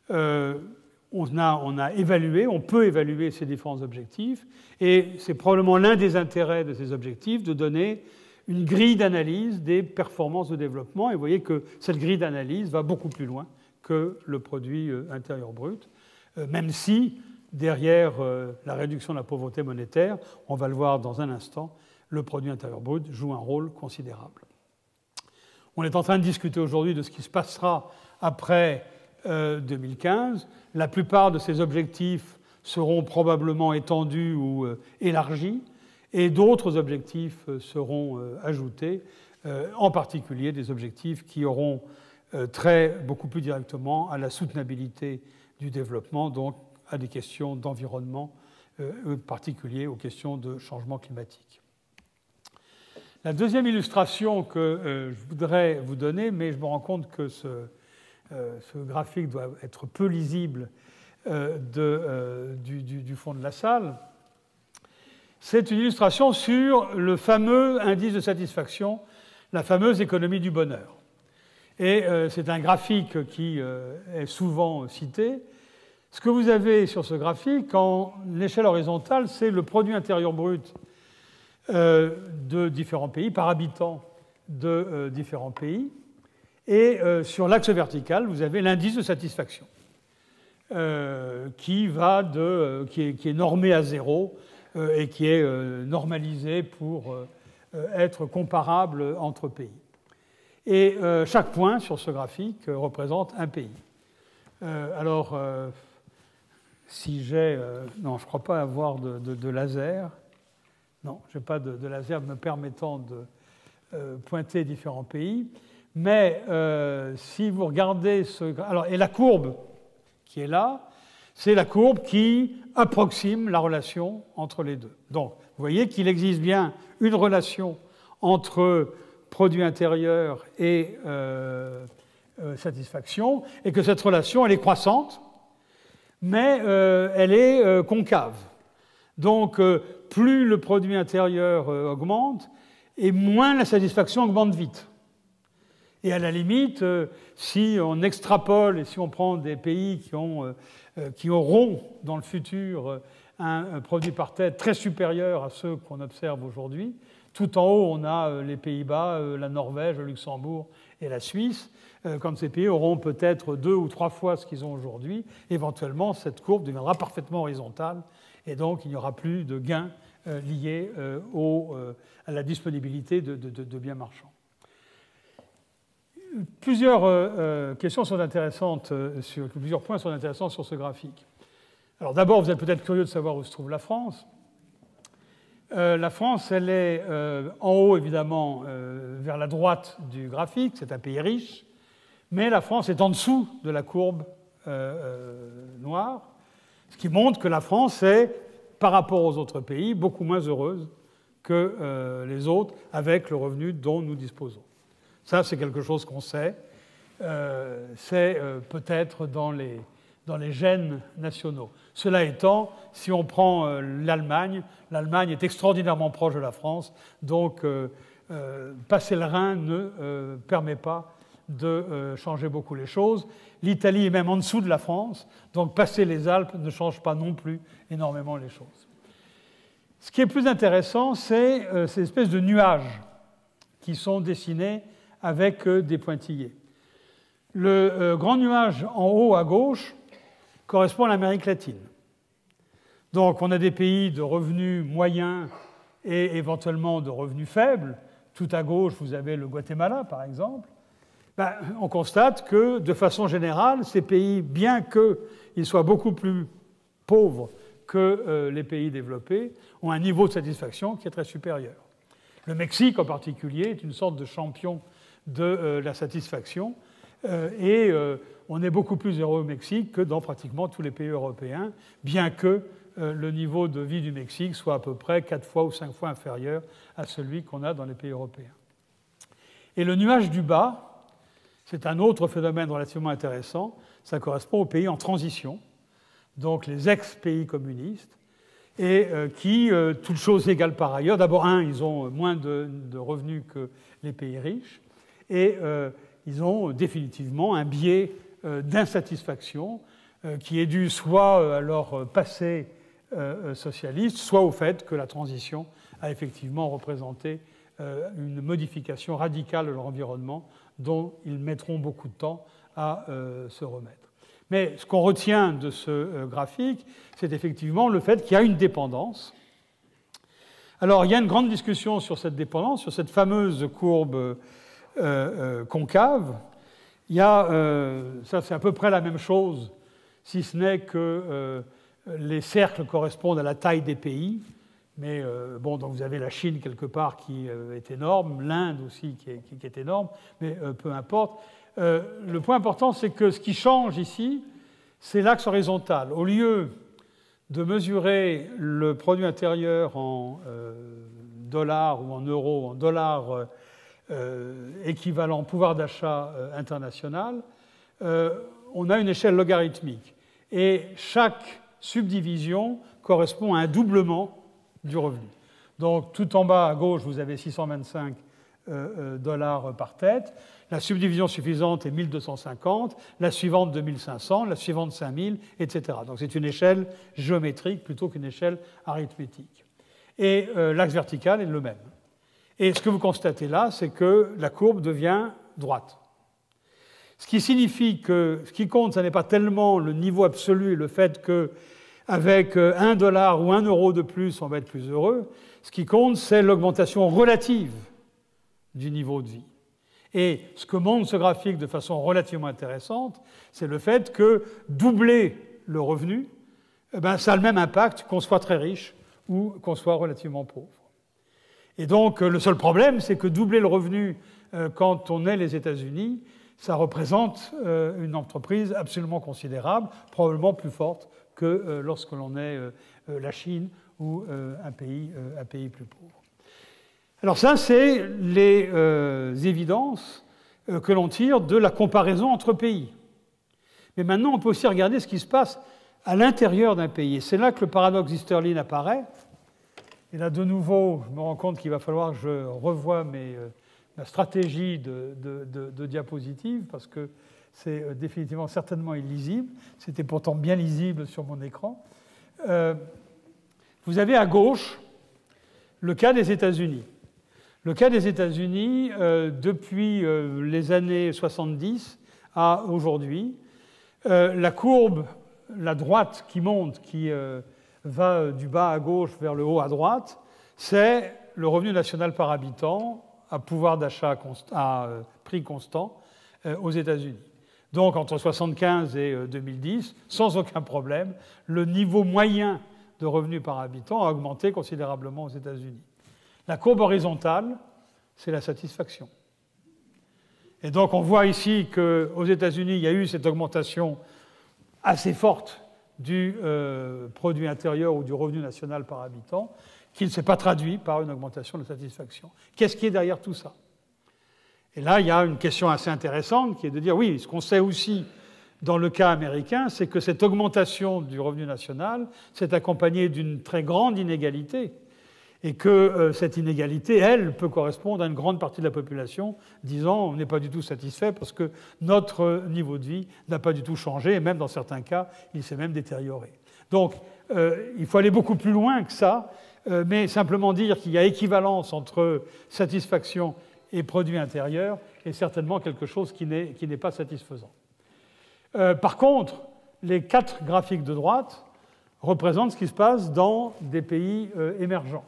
On a évalué, on peut évaluer ces différents objectifs, et c'est probablement l'un des intérêts de ces objectifs de donner une grille d'analyse des performances de développement. Et vous voyez que cette grille d'analyse va beaucoup plus loin que le produit intérieur brut, même si, derrière la réduction de la pauvreté monétaire, on va le voir dans un instant, le produit intérieur brut joue un rôle considérable. On est en train de discuter aujourd'hui de ce qui se passera après 2015. La plupart de ces objectifs seront probablement étendus ou élargis, et d'autres objectifs seront ajoutés, en particulier des objectifs qui auront trait beaucoup plus directement à la soutenabilité du développement, donc à des questions d'environnement, en particulier aux questions de changement climatique. La deuxième illustration que je voudrais vous donner, mais je me rends compte que ce graphique doit être peu lisible du fond de la salle, c'est une illustration sur le fameux indice de satisfaction, la fameuse économie du bonheur. Et c'est un graphique qui est souvent cité. Ce que vous avez sur ce graphique, en échelle horizontale, c'est le produit intérieur brut de différents pays, par habitant de différents pays. Et sur l'axe vertical, vous avez l'indice de satisfaction, qui est normé à 0 et qui est normalisé pour être comparable entre pays. Et chaque point sur ce graphique représente un pays. Alors, si j'ai... non, je ne crois pas avoir de laser. Non, je n'ai pas de laser me permettant de pointer différents pays. Mais si vous regardez ce... Alors, et la courbe qui est là, c'est la courbe qui approxime la relation entre les deux. Donc, vous voyez qu'il existe bien une relation entre produit intérieur et satisfaction, et que cette relation, elle est croissante, mais elle est concave. Donc, plus le produit intérieur augmente, et moins la satisfaction augmente vite. Et à la limite, si on extrapole et si on prend des pays qui auront dans le futur un produit par tête très supérieur à ceux qu'on observe aujourd'hui, tout en haut, on a les Pays-Bas, la Norvège, le Luxembourg et la Suisse. Quand ces pays auront peut-être 2 ou 3 fois ce qu'ils ont aujourd'hui, éventuellement, cette courbe deviendra parfaitement horizontale et donc il n'y aura plus de gains liés à la disponibilité de biens marchands. Plusieurs questions sont intéressantes, plusieurs points sont intéressants sur ce graphique. Alors d'abord, vous êtes peut-être curieux de savoir où se trouve la France. La France, elle est en haut, évidemment, vers la droite du graphique. C'est un pays riche. Mais la France est en dessous de la courbe noire, ce qui montre que la France est, par rapport aux autres pays, beaucoup moins heureuse que les autres avec le revenu dont nous disposons. Ça, c'est quelque chose qu'on sait. C'est peut-être dans les gènes nationaux. Cela étant, si on prend l'Allemagne est extraordinairement proche de la France, donc passer le Rhin ne permet pas de changer beaucoup les choses. L'Italie est même en dessous de la France, donc passer les Alpes ne change pas non plus énormément les choses. Ce qui est plus intéressant, c'est ces espèces de nuages qui sont dessinés avec des pointillés. Le grand nuage en haut à gauche correspond à l'Amérique latine. Donc on a des pays de revenus moyens et éventuellement de revenus faibles. Tout à gauche, vous avez le Guatemala, par exemple. On constate que, de façon générale, ces pays, bien qu'ils soient beaucoup plus pauvres que les pays développés, ont un niveau de satisfaction qui est très supérieur. Le Mexique, en particulier, est une sorte de champion de la satisfaction. Et on est beaucoup plus heureux au Mexique que dans pratiquement tous les pays européens, bien que le niveau de vie du Mexique soit à peu près 4 fois ou 5 fois inférieur à celui qu'on a dans les pays européens. Et le nuage du bas, c'est un autre phénomène relativement intéressant, ça correspond aux pays en transition, donc les ex-pays communistes, et qui, toutes choses égales par ailleurs, d'abord, ils ont moins de revenus que les pays riches, et ils ont définitivement un biais d'insatisfaction qui est dû soit à leur passé socialiste, soit au fait que la transition a effectivement représenté une modification radicale de leur environnement dont ils mettront beaucoup de temps à se remettre. Mais ce qu'on retient de ce graphique, c'est effectivement le fait qu'il y a une dépendance. Alors, il y a une grande discussion sur cette dépendance, sur cette fameuse courbe concave. Il y a, ça c'est à peu près la même chose, si ce n'est que les cercles correspondent à la taille des pays. Mais bon, donc vous avez la Chine quelque part qui est énorme, l'Inde aussi qui est énorme, mais peu importe. Le point important, c'est que ce qui change ici, c'est l'axe horizontal. Au lieu de mesurer le produit intérieur en dollars ou en euros, en dollars équivalent pouvoir d'achat international, on a une échelle logarithmique. Et chaque subdivision correspond à un doublement du revenu. Donc tout en bas à gauche, vous avez 625 dollars par tête. La subdivision suffisante est 1250, la suivante 2500, la suivante 5000, etc. Donc c'est une échelle géométrique plutôt qu'une échelle arithmétique. Et l'axe vertical est le même. Et ce que vous constatez là, c'est que la courbe devient droite. Ce qui signifie que ce qui compte, ce n'est pas tellement le niveau absolu et le fait qu'avec $1 ou €1 de plus, on va être plus heureux. Ce qui compte, c'est l'augmentation relative du niveau de vie. Et ce que montre ce graphique de façon relativement intéressante, c'est le fait que doubler le revenu, ça a le même impact qu'on soit très riche ou qu'on soit relativement pauvre. Et donc, le seul problème, c'est que doubler le revenu quand on est les États-Unis, ça représente une entreprise absolument considérable, probablement plus forte que lorsque l'on est la Chine ou un pays plus pauvre. Alors ça, c'est les évidences que l'on tire de la comparaison entre pays. Mais maintenant, on peut aussi regarder ce qui se passe à l'intérieur d'un pays. Et c'est là que le paradoxe d'Easterlin apparaît. Et là, de nouveau, je me rends compte qu'il va falloir que je revoie ma stratégie de diapositive, parce que c'est définitivement certainement illisible. C'était pourtant bien lisible sur mon écran. Vous avez à gauche le cas des États-Unis. Le cas des États-Unis, depuis les années 70 à aujourd'hui, la courbe, la droite qui monte, qui va du bas à gauche vers le haut à droite, c'est le revenu national par habitant à pouvoir d'achat à prix constant aux États-Unis. Donc entre 1975 et 2010, sans aucun problème, le niveau moyen de revenu par habitant a augmenté considérablement aux États-Unis. La courbe horizontale, c'est la satisfaction. Et donc on voit ici qu'aux États-Unis, il y a eu cette augmentation assez forte du produit intérieur ou du revenu national par habitant, qui ne s'est pas traduit par une augmentation de satisfaction. Qu'est-ce qui est derrière tout ça? Et là, il y a une question assez intéressante qui est de dire, oui, ce qu'on sait aussi dans le cas américain, c'est que cette augmentation du revenu national s'est accompagnée d'une très grande inégalité, et que cette inégalité, elle, peut correspondre à une grande partie de la population disant on n'est pas du tout satisfait parce que notre niveau de vie n'a pas du tout changé, et même dans certains cas, il s'est même détérioré. Donc, il faut aller beaucoup plus loin que ça, mais simplement dire qu'il y a équivalence entre satisfaction et produit intérieur est certainement quelque chose qui n'est pas satisfaisant. Par contre, les 4 graphiques de droite représentent ce qui se passe dans des pays émergents.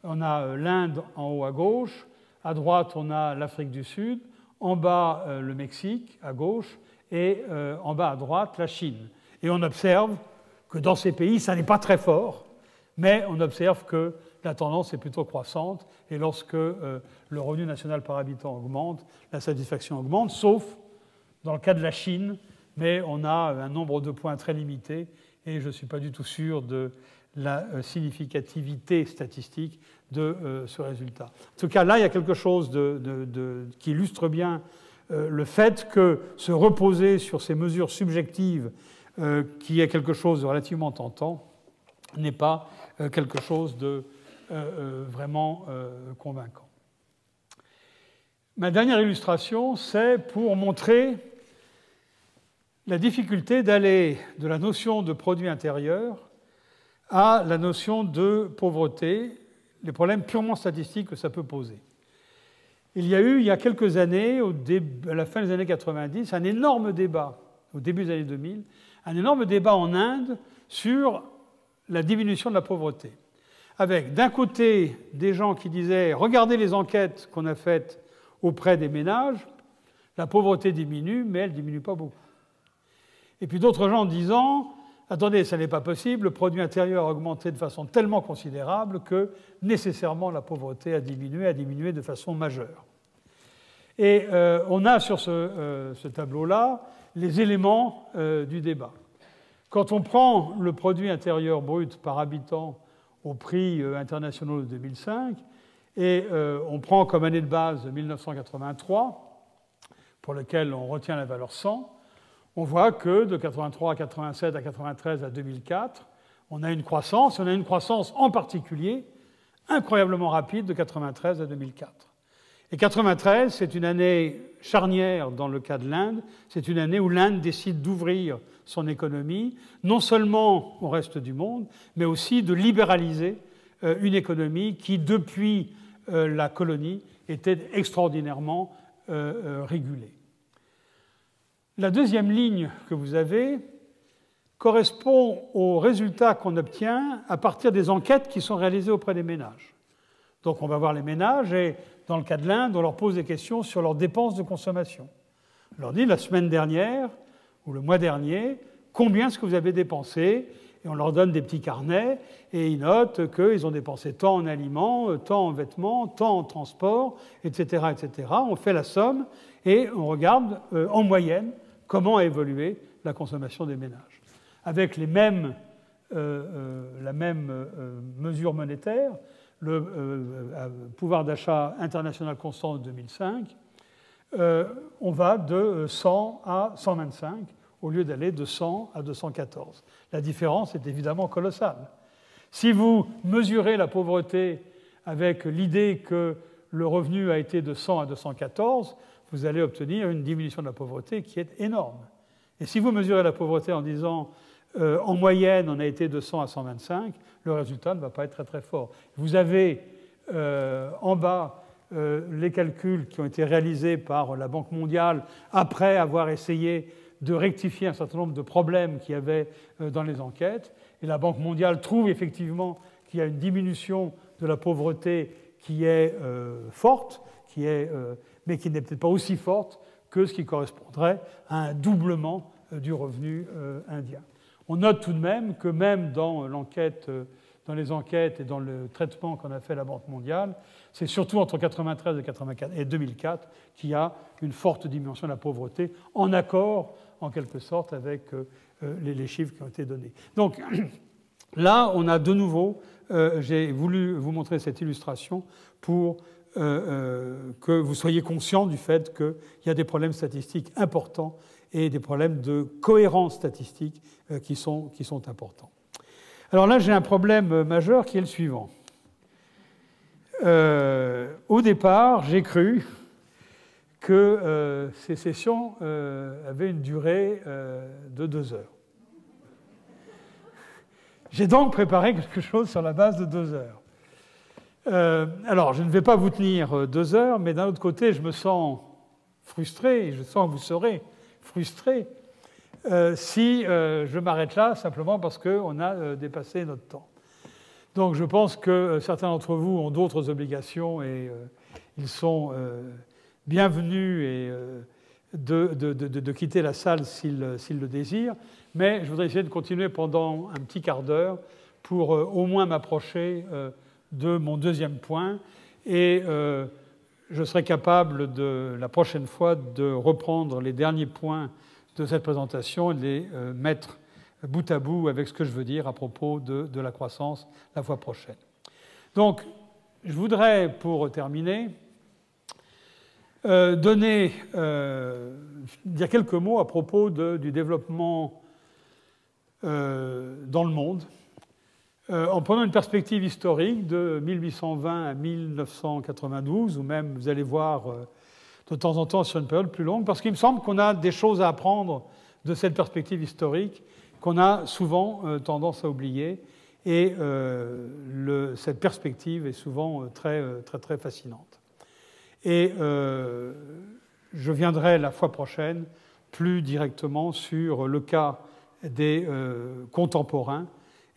On a l'Inde en haut à gauche, à droite on a l'Afrique du Sud, en bas le Mexique à gauche et en bas à droite la Chine. Et on observe que dans ces pays, ça n'est pas très fort, mais on observe que la tendance est plutôt croissante et lorsque le revenu national par habitant augmente, la satisfaction augmente, sauf dans le cas de la Chine, mais on a un nombre de points très limité et je ne suis pas du tout sûr de la significativité statistique de ce résultat. En tout cas, là, il y a quelque chose qui illustre bien le fait que se reposer sur ces mesures subjectives, qui est quelque chose de relativement tentant, n'est pas quelque chose de vraiment convaincant. Ma dernière illustration, c'est pour montrer la difficulté d'aller de la notion de produit intérieur à la notion de pauvreté, les problèmes purement statistiques que ça peut poser. Il y a eu, il y a quelques années, à la fin des années 90, un énorme débat, au début des années 2000, un énorme débat en Inde sur la diminution de la pauvreté. Avec, d'un côté, des gens qui disaient « Regardez les enquêtes qu'on a faites auprès des ménages, la pauvreté diminue, mais elle ne diminue pas beaucoup. » Et puis d'autres gens disant « Attendez, ça n'est pas possible, le produit intérieur a augmenté de façon tellement considérable que nécessairement la pauvreté a diminué de façon majeure. » Et on a sur ce tableau-là les éléments du débat. Quand on prend le produit intérieur brut par habitant au prix international de 2005, et on prend comme année de base 1983, pour lequel on retient la valeur 100, on voit que de 83 à 87 à 93 à 2004, on a une croissance en particulier incroyablement rapide de 93 à 2004. Et 93, c'est une année charnière dans le cas de l'Inde, c'est une année où l'Inde décide d'ouvrir son économie, non seulement au reste du monde, mais aussi de libéraliser une économie qui, depuis la colonie, était extraordinairement régulée. La deuxième ligne que vous avez correspond aux résultats qu'on obtient à partir des enquêtes qui sont réalisées auprès des ménages. Donc on va voir les ménages et, dans le cas de l'Inde, on leur pose des questions sur leurs dépenses de consommation. On leur dit, la semaine dernière ou le mois dernier, combien est-ce que vous avez dépensé? Et on leur donne des petits carnets et ils notent qu'ils ont dépensé tant en aliments, tant en vêtements, tant en transport, etc., etc. On fait la somme et on regarde en moyenne comment a évolué la consommation des ménages. Avec la même mesure monétaire, le pouvoir d'achat international constant de 2005, on va de 100 à 125 au lieu d'aller de 100 à 214. La différence est évidemment colossale. Si vous mesurez la pauvreté avec l'idée que le revenu a été de 100 à 214, vous allez obtenir une diminution de la pauvreté qui est énorme. Et si vous mesurez la pauvreté en disant en moyenne on a été de 100 à 125, le résultat ne va pas être très très fort. Vous avez en bas les calculs qui ont été réalisés par la Banque mondiale après avoir essayé de rectifier un certain nombre de problèmes qu'il y avait dans les enquêtes. Et la Banque mondiale trouve effectivement qu'il y a une diminution de la pauvreté qui est forte, mais qui n'est peut-être pas aussi forte que ce qui correspondrait à un doublement du revenu indien. On note tout de même que même dans les enquêtes et dans le traitement qu'en a fait la Banque mondiale, c'est surtout entre 1993 et 2004 qu'il y a une forte diminution de la pauvreté, en accord, en quelque sorte, avec les chiffres qui ont été donnés. Donc là, on a de nouveau, j'ai voulu vous montrer cette illustration pour que vous soyez conscient du fait qu'il y a des problèmes statistiques importants et des problèmes de cohérence statistique qui sont importants. Alors là, j'ai un problème majeur qui est le suivant. Au départ, j'ai cru que ces sessions avaient une durée de 2 heures. J'ai donc préparé quelque chose sur la base de 2 heures. Alors, je ne vais pas vous tenir 2 heures, mais d'un autre côté, je me sens frustré, et je sens que vous serez frustré si je m'arrête là simplement parce qu'on a dépassé notre temps. Donc je pense que certains d'entre vous ont d'autres obligations et ils sont bienvenus et de quitter la salle s'ils le désirent, mais je voudrais essayer de continuer pendant un petit quart d'heure pour au moins m'approcher de mon deuxième point et je serai capable la prochaine fois de reprendre les derniers points de cette présentation et de les mettre bout à bout avec ce que je veux dire à propos de la croissance la fois prochaine. Donc, je voudrais, pour terminer, dire quelques mots à propos du développement dans le monde, en prenant une perspective historique de 1820 à 1992, ou même, vous allez voir, de temps en temps sur une période plus longue, parce qu'il me semble qu'on a des choses à apprendre de cette perspective historique qu'on a souvent tendance à oublier, et cette perspective est souvent très, très, très fascinante. Et je viendrai la fois prochaine plus directement sur le cas des contemporains,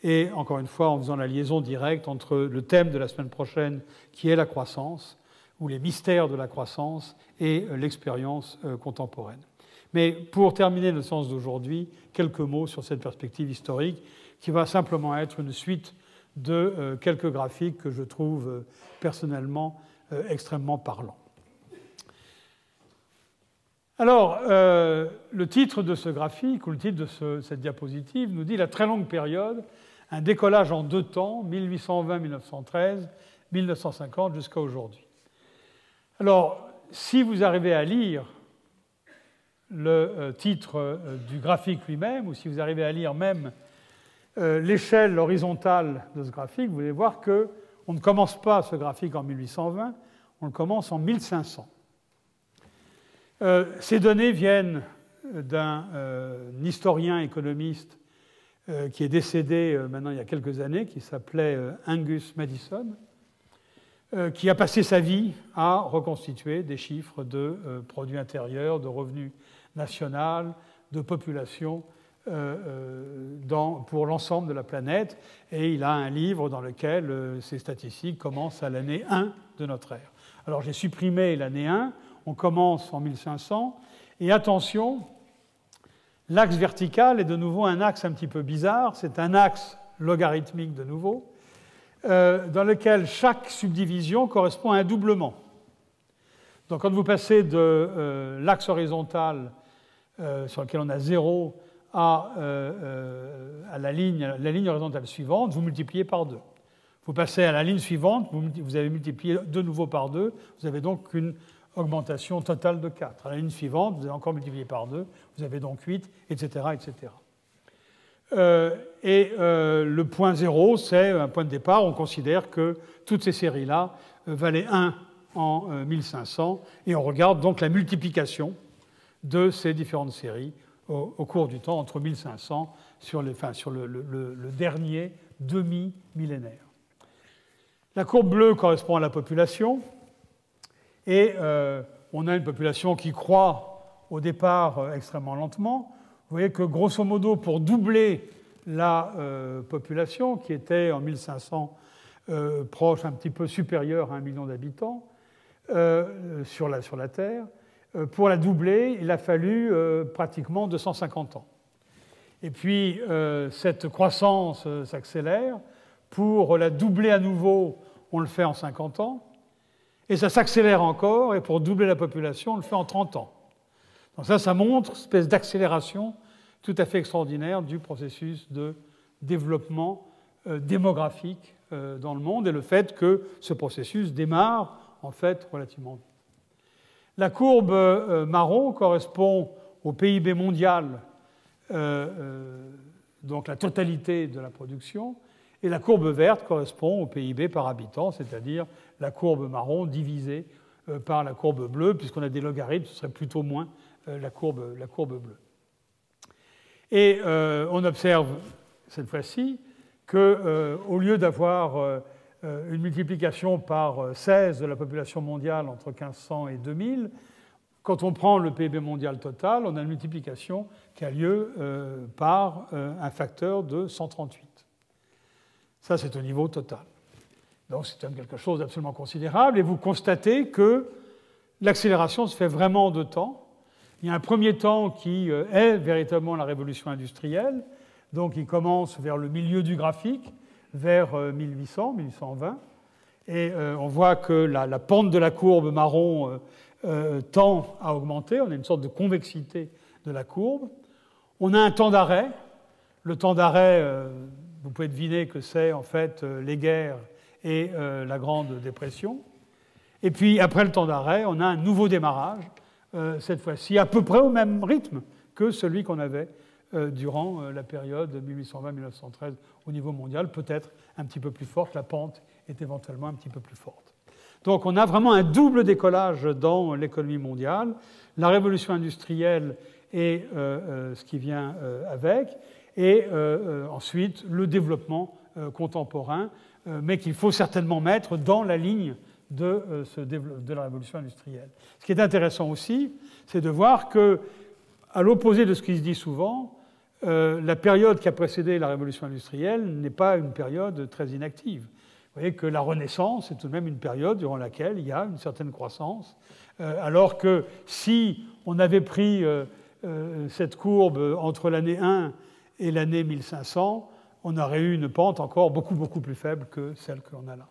et encore une fois en faisant la liaison directe entre le thème de la semaine prochaine, qui est la croissance, ou les mystères de la croissance, et l'expérience contemporaine. Mais pour terminer le sens d'aujourd'hui, quelques mots sur cette perspective historique, qui va simplement être une suite de quelques graphiques que je trouve personnellement extrêmement parlants. Alors, le titre de ce graphique, ou le titre de cette diapositive, nous dit la très longue période, un décollage en 2 temps, 1820-1913, 1950 jusqu'à aujourd'hui. Alors, si vous arrivez à lire le titre du graphique lui-même, ou si vous arrivez à lire même l'échelle horizontale de ce graphique, vous allez voir qu'on ne commence pas ce graphique en 1820, on le commence en 1500. Ces données viennent d'un historien économiste qui est décédé maintenant il y a quelques années, qui s'appelait Angus Madison, qui a passé sa vie à reconstituer des chiffres de produits intérieurs, de revenus national, de population pour l'ensemble de la planète. Et il a un livre dans lequel ces statistiques commencent à l'année 1 de notre ère. Alors j'ai supprimé l'année 1, on commence en 1500, et attention, l'axe vertical est de nouveau un axe un petit peu bizarre, c'est un axe logarithmique de nouveau, dans lequel chaque subdivision correspond à un doublement. Donc quand vous passez de l'axe horizontal sur lequel on a 0 à la ligne horizontale suivante, vous multipliez par 2. Vous passez à la ligne suivante, vous avez multiplié de nouveau par 2, vous avez donc une augmentation totale de 4. À la ligne suivante, vous avez encore multiplié par 2, vous avez donc 8, etc. etc. Le point 0, c'est un point de départ. On considère que toutes ces séries-là valaient 1 en 1500, et on regarde donc la multiplication de ces différentes séries au cours du temps, entre 1500 sur le dernier demi-millénaire. La courbe bleue correspond à la population, et on a une population qui croît au départ extrêmement lentement. Vous voyez que, grosso modo, pour doubler la population, qui était en 1500 proche, un petit peu supérieure à 1 million d'habitants sur la Terre, pour la doubler, il a fallu pratiquement 250 ans. Et puis, cette croissance s'accélère. Pour la doubler à nouveau, on le fait en 50 ans. Et ça s'accélère encore, et pour doubler la population, on le fait en 30 ans. Donc ça montre une espèce d'accélération tout à fait extraordinaire du processus de développement démographique dans le monde, et le fait que ce processus démarre en fait relativement vite. La courbe marron correspond au PIB mondial, donc la totalité de la production, et la courbe verte correspond au PIB par habitant, c'est-à-dire la courbe marron divisée par la courbe bleue, puisqu'on a des logarithmes, ce serait plutôt moins la courbe bleue. Et on observe cette fois-ci qu'au lieu d'avoir une multiplication par 16 de la population mondiale entre 1500 et 2000, quand on prend le PIB mondial total, on a une multiplication qui a lieu par un facteur de 138. Ça, c'est au niveau total. Donc c'est quelque chose d'absolument considérable, et vous constatez que l'accélération se fait vraiment en 2 temps. Il y a un premier temps qui est véritablement la révolution industrielle, donc il commence vers le milieu du graphique, vers 1800, 1820, et on voit que la pente de la courbe marron tend à augmenter, on a une sorte de convexité de la courbe. On a un temps d'arrêt. Le temps d'arrêt, vous pouvez deviner que c'est en fait les guerres et la Grande Dépression. Et puis, après le temps d'arrêt, on a un nouveau démarrage, cette fois-ci à peu près au même rythme que celui qu'on avait durant la période 1820-1913 au niveau mondial, peut-être un petit peu plus forte, la pente est éventuellement un petit peu plus forte. Donc on a vraiment un double décollage dans l'économie mondiale, la révolution industrielle et ce qui vient avec, et ensuite le développement contemporain, mais qu'il faut certainement mettre dans la ligne de la révolution industrielle. Ce qui est intéressant aussi, c'est de voir que, à l'opposé de ce qui se dit souvent, la période qui a précédé la révolution industrielle n'est pas une période très inactive. Vous voyez que la Renaissance est tout de même une période durant laquelle il y a une certaine croissance, alors que si on avait pris cette courbe entre l'année 1 et l'année 1500, on aurait eu une pente encore beaucoup, beaucoup plus faible que celle que l'on a là.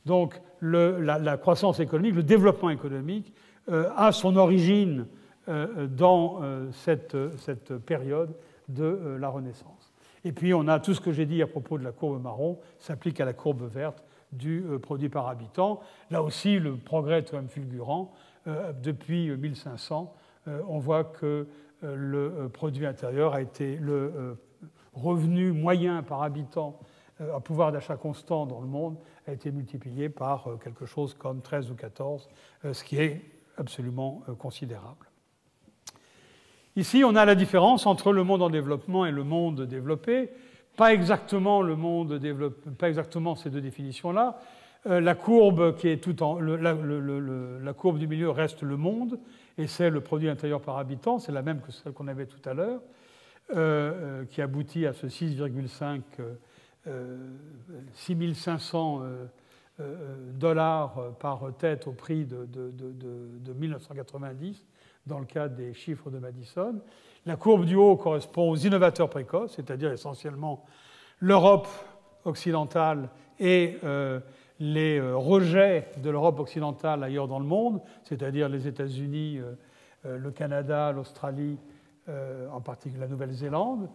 Donc la croissance économique, le développement économique a son origine dans cette période de la Renaissance. Et puis on a tout ce que j'ai dit à propos de la courbe marron s'applique à la courbe verte du produit par habitant. Là aussi, le progrès est quand même fulgurant. Depuis 1500, on voit que le produit intérieur a été le revenu moyen par habitant à pouvoir d'achat constant dans le monde a été multiplié par quelque chose comme 13 ou 14, ce qui est absolument considérable. Ici, on a la différence entre le monde en développement et le monde développé. Pas exactement le monde développé, pas exactement ces deux définitions-là. La courbe qui est tout en la courbe du milieu reste le monde et c'est le produit intérieur par habitant, c'est la même que celle qu'on avait tout à l'heure, qui aboutit à ce 6,5 6500 dollars par tête au prix de 1990 dans le cas des chiffres de Madison. La courbe du haut correspond aux innovateurs précoces, c'est-à-dire essentiellement l'Europe occidentale et les rejets de l'Europe occidentale ailleurs dans le monde, c'est-à-dire les États-Unis, le Canada, l'Australie, en particulier la Nouvelle-Zélande.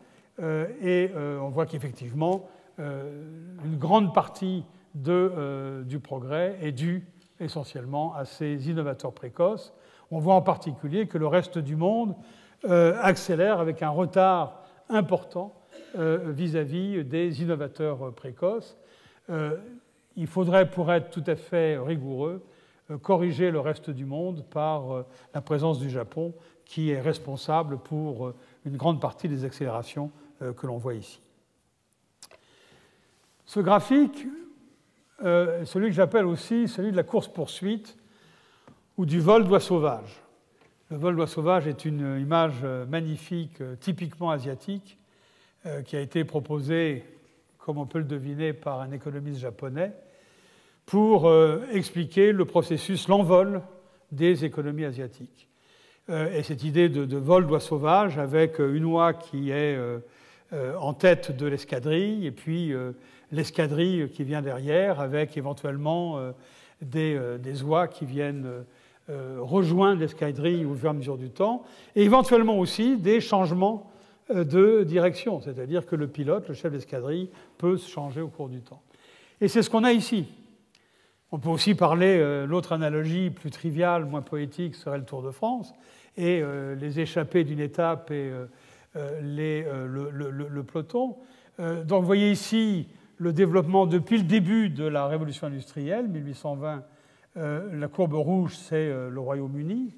Et on voit qu'effectivement, une grande partie du progrès est due essentiellement à ces innovateurs précoces. On voit en particulier que le reste du monde accélère avec un retard important vis-à-vis des innovateurs précoces. Il faudrait, pour être tout à fait rigoureux, corriger le reste du monde par la présence du Japon, qui est responsable pour une grande partie des accélérations que l'on voit ici. Ce graphique, celui que j'appelle aussi celui de la course-poursuite ou du vol d'oie sauvage. Le vol d'oie sauvage est une image magnifique, typiquement asiatique, qui a été proposée, comme on peut le deviner, par un économiste japonais, pour expliquer le processus, l'envol des économies asiatiques. Et cette idée de vol d'oie sauvage, avec une oie qui est en tête de l'escadrille, et puis l'escadrille qui vient derrière, avec éventuellement des oies qui viennent rejoindre l'escadrille au fur et à mesure du temps, et éventuellement aussi des changements de direction, c'est-à-dire que le pilote, le chef d'escadrille, peut se changer au cours du temps. Et c'est ce qu'on a ici. On peut aussi parler, l'autre analogie plus triviale, moins poétique, serait le Tour de France, et les échappées d'une étape et le peloton. Donc vous voyez ici le développement depuis le début de la révolution industrielle, 1820. La courbe rouge, c'est le Royaume-Uni.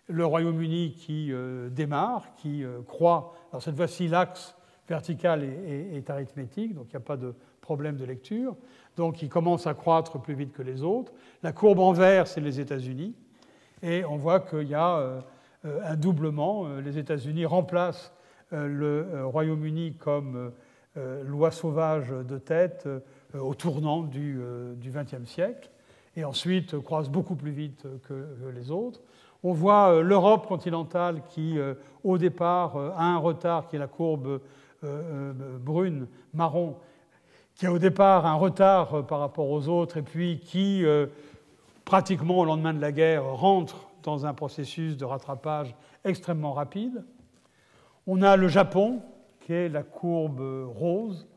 Le Royaume-Uni qui démarre, qui croît. Alors cette fois-ci, l'axe vertical est arithmétique, donc il n'y a pas de problème de lecture. Donc il commence à croître plus vite que les autres. La courbe en vert, c'est les États-Unis. Et on voit qu'il y a un doublement. Les États-Unis remplacent le Royaume-Uni comme l'oie sauvage de tête au tournant du XXe siècle. Et ensuite croissent beaucoup plus vite que les autres. On voit l'Europe continentale qui, au départ, a un retard qui est la courbe brune, marron, qui a au départ un retard par rapport aux autres et puis qui, pratiquement au lendemain de la guerre, rentre dans un processus de rattrapage extrêmement rapide. On a le Japon, qui est la courbe rose,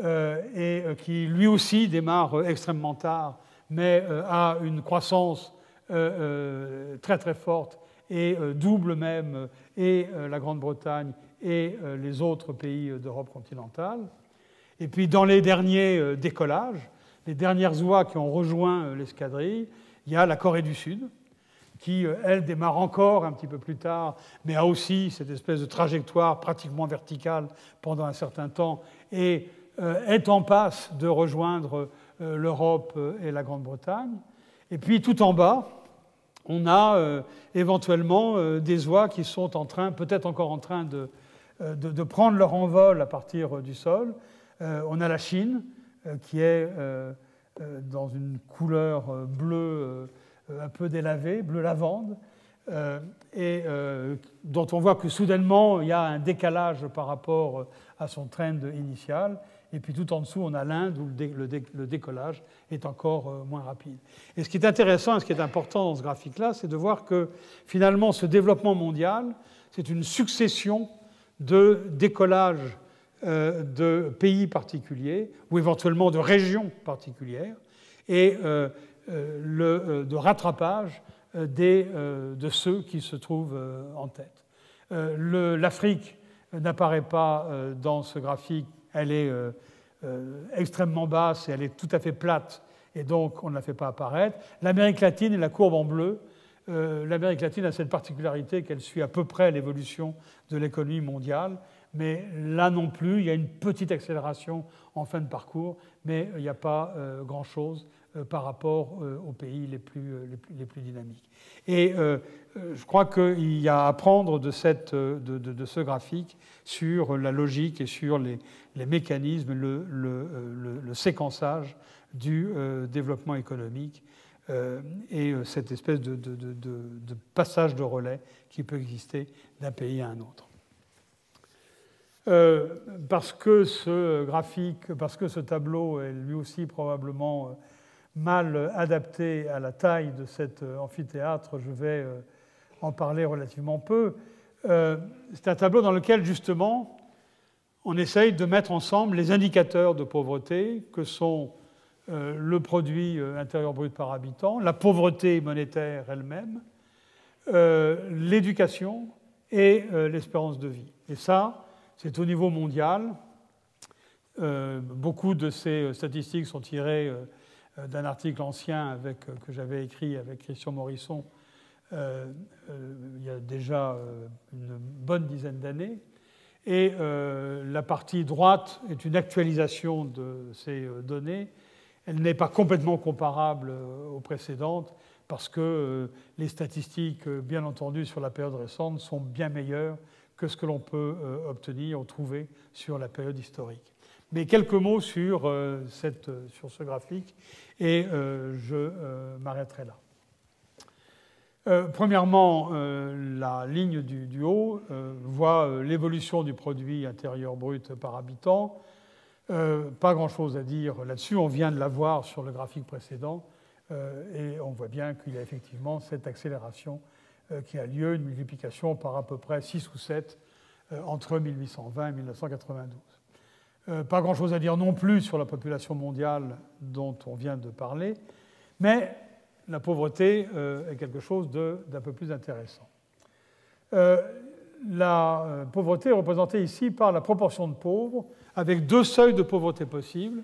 et qui lui aussi démarre extrêmement tard, mais a une croissance très très forte et double même et la Grande-Bretagne et les autres pays d'Europe continentale. Et puis dans les derniers décollages, les dernières oies qui ont rejoint l'escadrille, il y a la Corée du Sud, qui, elle, démarre encore un petit peu plus tard, mais a aussi cette espèce de trajectoire pratiquement verticale pendant un certain temps, et est en passe de rejoindre l'Europe et la Grande-Bretagne. Et puis tout en bas, on a éventuellement des oies qui sont en train, peut-être encore en train de prendre leur envol à partir du sol. On a la Chine, qui est dans une couleur bleue un peu délavée, bleu lavande, et dont on voit que soudainement il y a un décalage par rapport à son trend initial. Et puis tout en dessous, on a l'Inde où le décollage est encore moins rapide. Et ce qui est intéressant et ce qui est important dans ce graphique-là, c'est de voir que finalement ce développement mondial, c'est une succession de décollages de pays particuliers ou éventuellement de régions particulières et de rattrapage de ceux qui se trouvent en tête. L'Afrique n'apparaît pas dans ce graphique, elle est extrêmement basse et elle est tout à fait plate et donc on ne la fait pas apparaître. L'Amérique latine est la courbe en bleu. L'Amérique latine a cette particularité qu'elle suit à peu près l'évolution de l'économie mondiale, mais là non plus, il y a une petite accélération en fin de parcours, mais il n'y a pas grand-chose par rapport aux pays les plus dynamiques. Et je crois qu'il y a à apprendre de ce graphique sur la logique et sur les mécanismes, le séquençage du développement économique et cette espèce de passage de relais qui peut exister d'un pays à un autre. Parce que ce graphique, parce que ce tableau est lui aussi probablement mal adapté à la taille de cet amphithéâtre, je vais en parler relativement peu. C'est un tableau dans lequel, justement, on essaye de mettre ensemble les indicateurs de pauvreté que sont le produit intérieur brut par habitant, la pauvreté monétaire elle-même, l'éducation et l'espérance de vie. Et ça, c'est au niveau mondial. Beaucoup de ces statistiques sont tirées d'un article ancien que j'avais écrit avec Christian Morisson il y a déjà une bonne dizaine d'années. Et la partie droite est une actualisation de ces données. Elle n'est pas complètement comparable aux précédentes parce que les statistiques, bien entendu, sur la période récente sont bien meilleures que ce que l'on peut obtenir ou trouver sur la période historique. Mais quelques mots sur ce graphique et je m'arrêterai là. Premièrement, la ligne du haut voit l'évolution du produit intérieur brut par habitant. Pas grand-chose à dire là-dessus, on vient de la voir sur le graphique précédent et on voit bien qu'il y a effectivement cette accélération qui a lieu, une multiplication par à peu près 6 ou 7 entre 1820 et 1992. Pas grand-chose à dire non plus sur la population mondiale dont on vient de parler, mais la pauvreté est quelque chose d'un peu plus intéressant. La pauvreté est représentée ici par la proportion de pauvres, avec deux seuils de pauvreté possibles.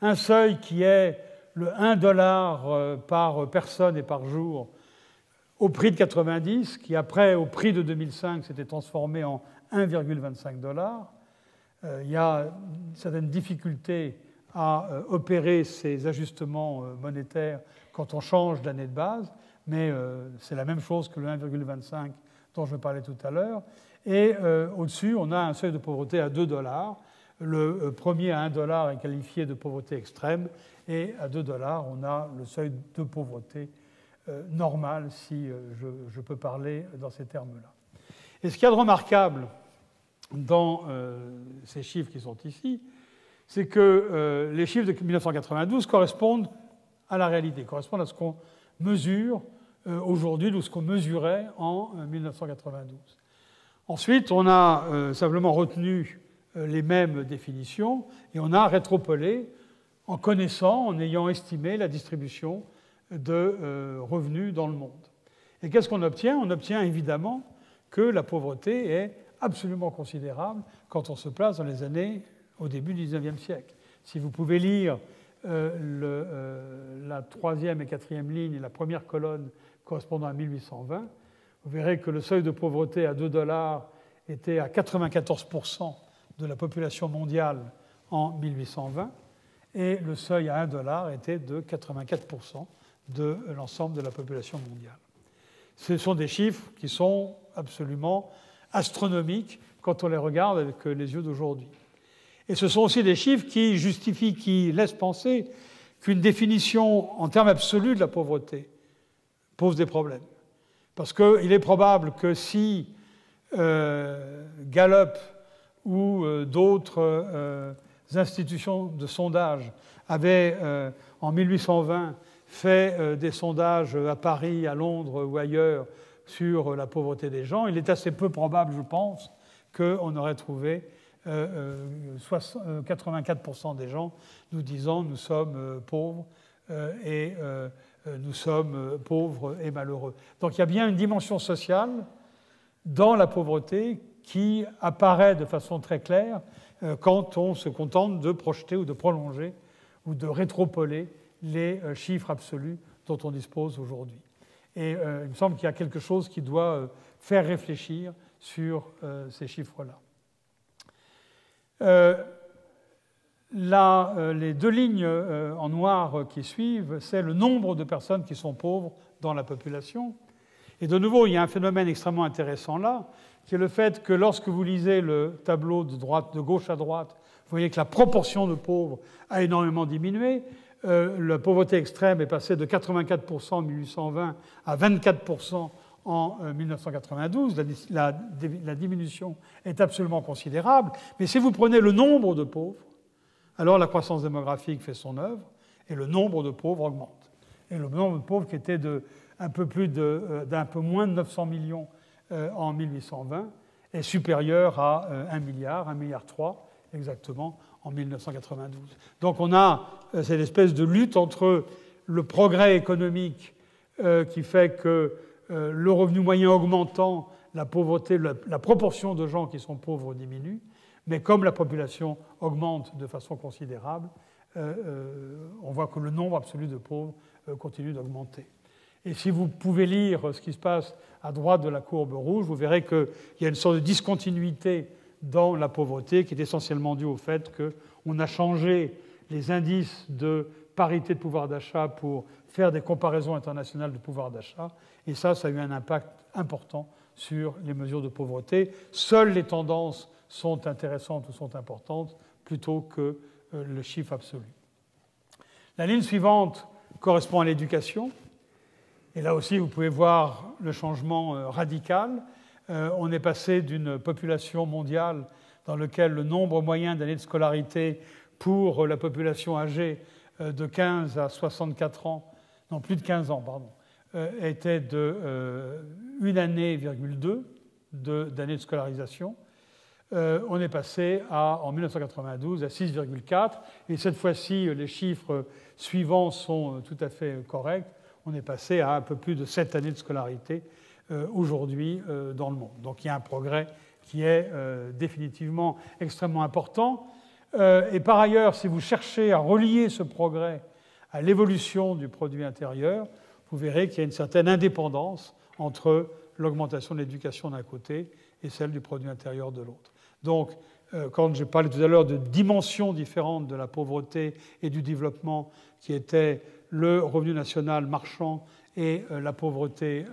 Un seuil qui est le $1 par personne et par jour au prix de 90, qui après, au prix de 2005, s'était transformé en 1,25 $. Il y a certaines difficultés à opérer ces ajustements monétaires quand on change d'année de base, mais c'est la même chose que le 1,25 dont je parlais tout à l'heure. Et au-dessus, on a un seuil de pauvreté à $2. Le premier à $1 est qualifié de pauvreté extrême, et à $2, on a le seuil de pauvreté normal, si je peux parler dans ces termes-là. Et ce qu'il y a de remarquable dans ces chiffres qui sont ici, c'est que les chiffres de 1992 correspondent à la réalité, correspondent à ce qu'on mesure aujourd'hui ou ce qu'on mesurait en 1992. Ensuite, on a simplement retenu les mêmes définitions et on a rétropolé en connaissant, en ayant estimé la distribution de revenus dans le monde. Et qu'est-ce qu'on obtient? On obtient évidemment que la pauvreté est absolument considérable quand on se place dans les années au début du XIXe siècle. Si vous pouvez lire la troisième et quatrième ligne et la première colonne correspondant à 1820, vous verrez que le seuil de pauvreté à 2 $ était à 94% de la population mondiale en 1820, et le seuil à 1 $ était de 84% de l'ensemble de la population mondiale. Ce sont des chiffres qui sont absolument astronomiques quand on les regarde avec les yeux d'aujourd'hui. Et ce sont aussi des chiffres qui justifient, qui laissent penser qu'une définition en termes absolus de la pauvreté pose des problèmes. Parce qu'il est probable que si Gallup ou d'autres institutions de sondage avaient, en 1820, fait des sondages à Paris, à Londres ou ailleurs sur la pauvreté des gens, il est assez peu probable, je pense, qu'on aurait trouvé 84% des gens nous disant nous sommes pauvres et nous sommes pauvres et malheureux. Donc il y a bien une dimension sociale dans la pauvreté qui apparaît de façon très claire quand on se contente de projeter ou de prolonger ou de rétropoler les chiffres absolus dont on dispose aujourd'hui. Et il me semble qu'il y a quelque chose qui doit faire réfléchir sur ces chiffres-là. Les deux lignes en noir qui suivent, c'est le nombre de personnes qui sont pauvres dans la population. Et de nouveau, il y a un phénomène extrêmement intéressant là, qui est le fait que lorsque vous lisez le tableau de gauche à droite, vous voyez que la proportion de pauvres a énormément diminué. La pauvreté extrême est passée de 84% en 1820 à 24% en 1992. La diminution est absolument considérable. Mais si vous prenez le nombre de pauvres, alors la croissance démographique fait son œuvre et le nombre de pauvres augmente. Et le nombre de pauvres qui était d'un peu moins de 900 millions en 1820 est supérieur à 1 milliard, 1,3 milliard exactement, en 1992. Donc on a cette espèce de lutte entre le progrès économique qui fait que le revenu moyen augmentant, la pauvreté, la proportion de gens qui sont pauvres diminue, mais comme la population augmente de façon considérable, on voit que le nombre absolu de pauvres continue d'augmenter. Et si vous pouvez lire ce qui se passe à droite de la courbe rouge, vous verrez qu'il y a une sorte de discontinuité dans la pauvreté qui est essentiellement due au fait qu'on a changé les indices de parité de pouvoir d'achat pour faire des comparaisons internationales de pouvoir d'achat. Et ça a eu un impact important sur les mesures de pauvreté. Seules les tendances sont intéressantes ou sont importantes plutôt que le chiffre absolu. La ligne suivante correspond à l'éducation. Et là aussi, vous pouvez voir le changement radical. On est passé d'une population mondiale dans laquelle le nombre moyen d'années de scolarité pour la population âgée de 15 à 64 ans, non plus de 15 ans, pardon, était de 1,2 année d'années de scolarisation. On est passé en 1992 à 6,4, et cette fois-ci, les chiffres suivants sont tout à fait corrects. On est passé à un peu plus de 7 années de scolarité aujourd'hui dans le monde. Donc il y a un progrès qui est définitivement extrêmement important. Et par ailleurs, si vous cherchez à relier ce progrès à l'évolution du produit intérieur, vous verrez qu'il y a une certaine indépendance entre l'augmentation de l'éducation d'un côté et celle du produit intérieur de l'autre. Donc, quand j'ai parlé tout à l'heure de dimensions différentes de la pauvreté et du développement, qui étaient le revenu national marchand et la pauvreté,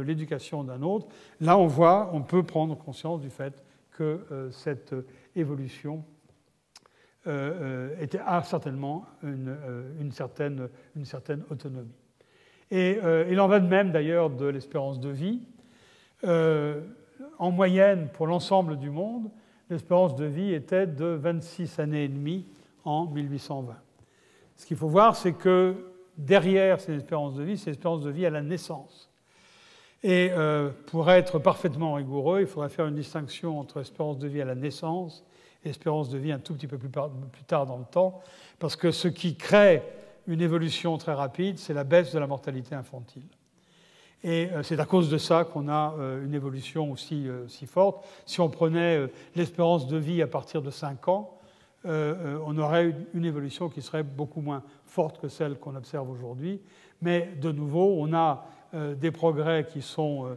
l'éducation d'un autre, là on peut prendre conscience du fait que cette évolution a certainement une certaine autonomie. Et il en va de même d'ailleurs de l'espérance de vie. En moyenne, pour l'ensemble du monde, l'espérance de vie était de 26 années et demie en 1820. Ce qu'il faut voir, c'est que derrière ces espérances de vie, c'est l'espérance de vie à la naissance. Et pour être parfaitement rigoureux, il faudrait faire une distinction entre espérance de vie à la naissance et espérance de vie un tout petit peu plus tard dans le temps, parce que ce qui crée une évolution très rapide, c'est la baisse de la mortalité infantile. Et c'est à cause de ça qu'on a une évolution aussi forte. Si on prenait l'espérance de vie à partir de 5 ans, on aurait une évolution qui serait beaucoup moins forte que celle qu'on observe aujourd'hui. Mais de nouveau, on a des progrès qui sont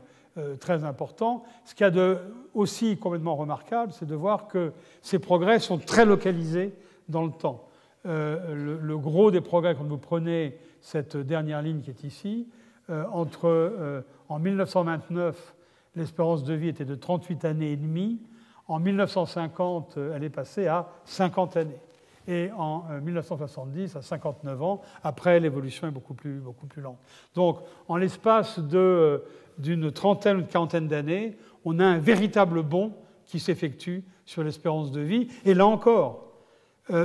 très importants. Ce qu'il y a de aussi complètement remarquable, c'est de voir que ces progrès sont très localisés dans le temps. Le gros des progrès, quand vous prenez cette dernière ligne qui est ici, en 1929, l'espérance de vie était de 38 années et demie. En 1950, elle est passée à 50 années. Et en 1970, à 59 ans. Après, l'évolution est beaucoup plus lente. Donc, en l'espace d'une trentaine ou une quarantaine d'années, on a un véritable bond qui s'effectue sur l'espérance de vie. Et là encore,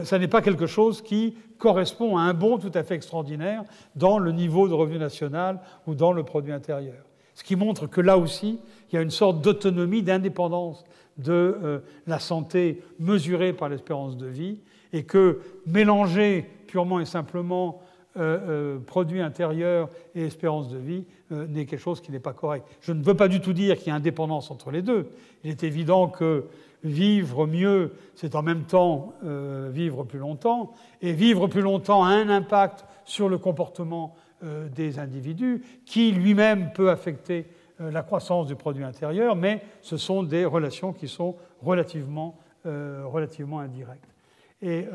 ça n'est pas quelque chose qui correspond à un bond tout à fait extraordinaire dans le niveau de revenu national ou dans le produit intérieur. Ce qui montre que là aussi, il y a une sorte d'autonomie, d'indépendance de la santé mesurée par l'espérance de vie, et que mélanger purement et simplement produit intérieur et espérance de vie n'est quelque chose qui n'est pas correct. Je ne veux pas du tout dire qu'il y a indépendance entre les deux. Il est évident que vivre mieux, c'est en même temps vivre plus longtemps, et vivre plus longtemps a un impact sur le comportement des individus, qui lui-même peut affecter la croissance du produit intérieur, mais ce sont des relations qui sont relativement indirectes. Et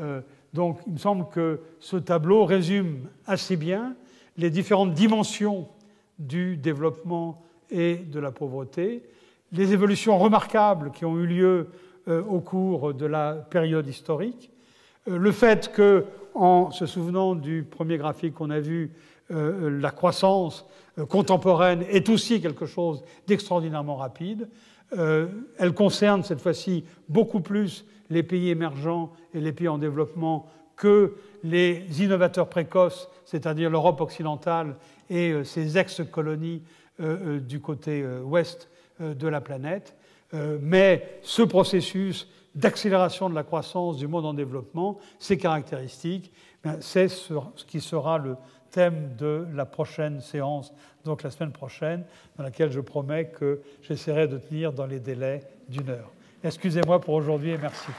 donc, il me semble que ce tableau résume assez bien les différentes dimensions du développement et de la pauvreté, les évolutions remarquables qui ont eu lieu au cours de la période historique, le fait que, en se souvenant du premier graphique qu'on a vu, la croissance contemporaine est aussi quelque chose d'extraordinairement rapide. Elle concerne cette fois-ci beaucoup plus les pays émergents et les pays en développement que les innovateurs précoces, c'est-à-dire l'Europe occidentale et ses ex-colonies du côté ouest de la planète. Mais ce processus d'accélération de la croissance du monde en développement, ses caractéristiques, c'est ce qui sera le thème de la prochaine séance, donc la semaine prochaine, dans laquelle je promets que j'essaierai de tenir dans les délais d'1 heure. Excusez-moi pour aujourd'hui et merci.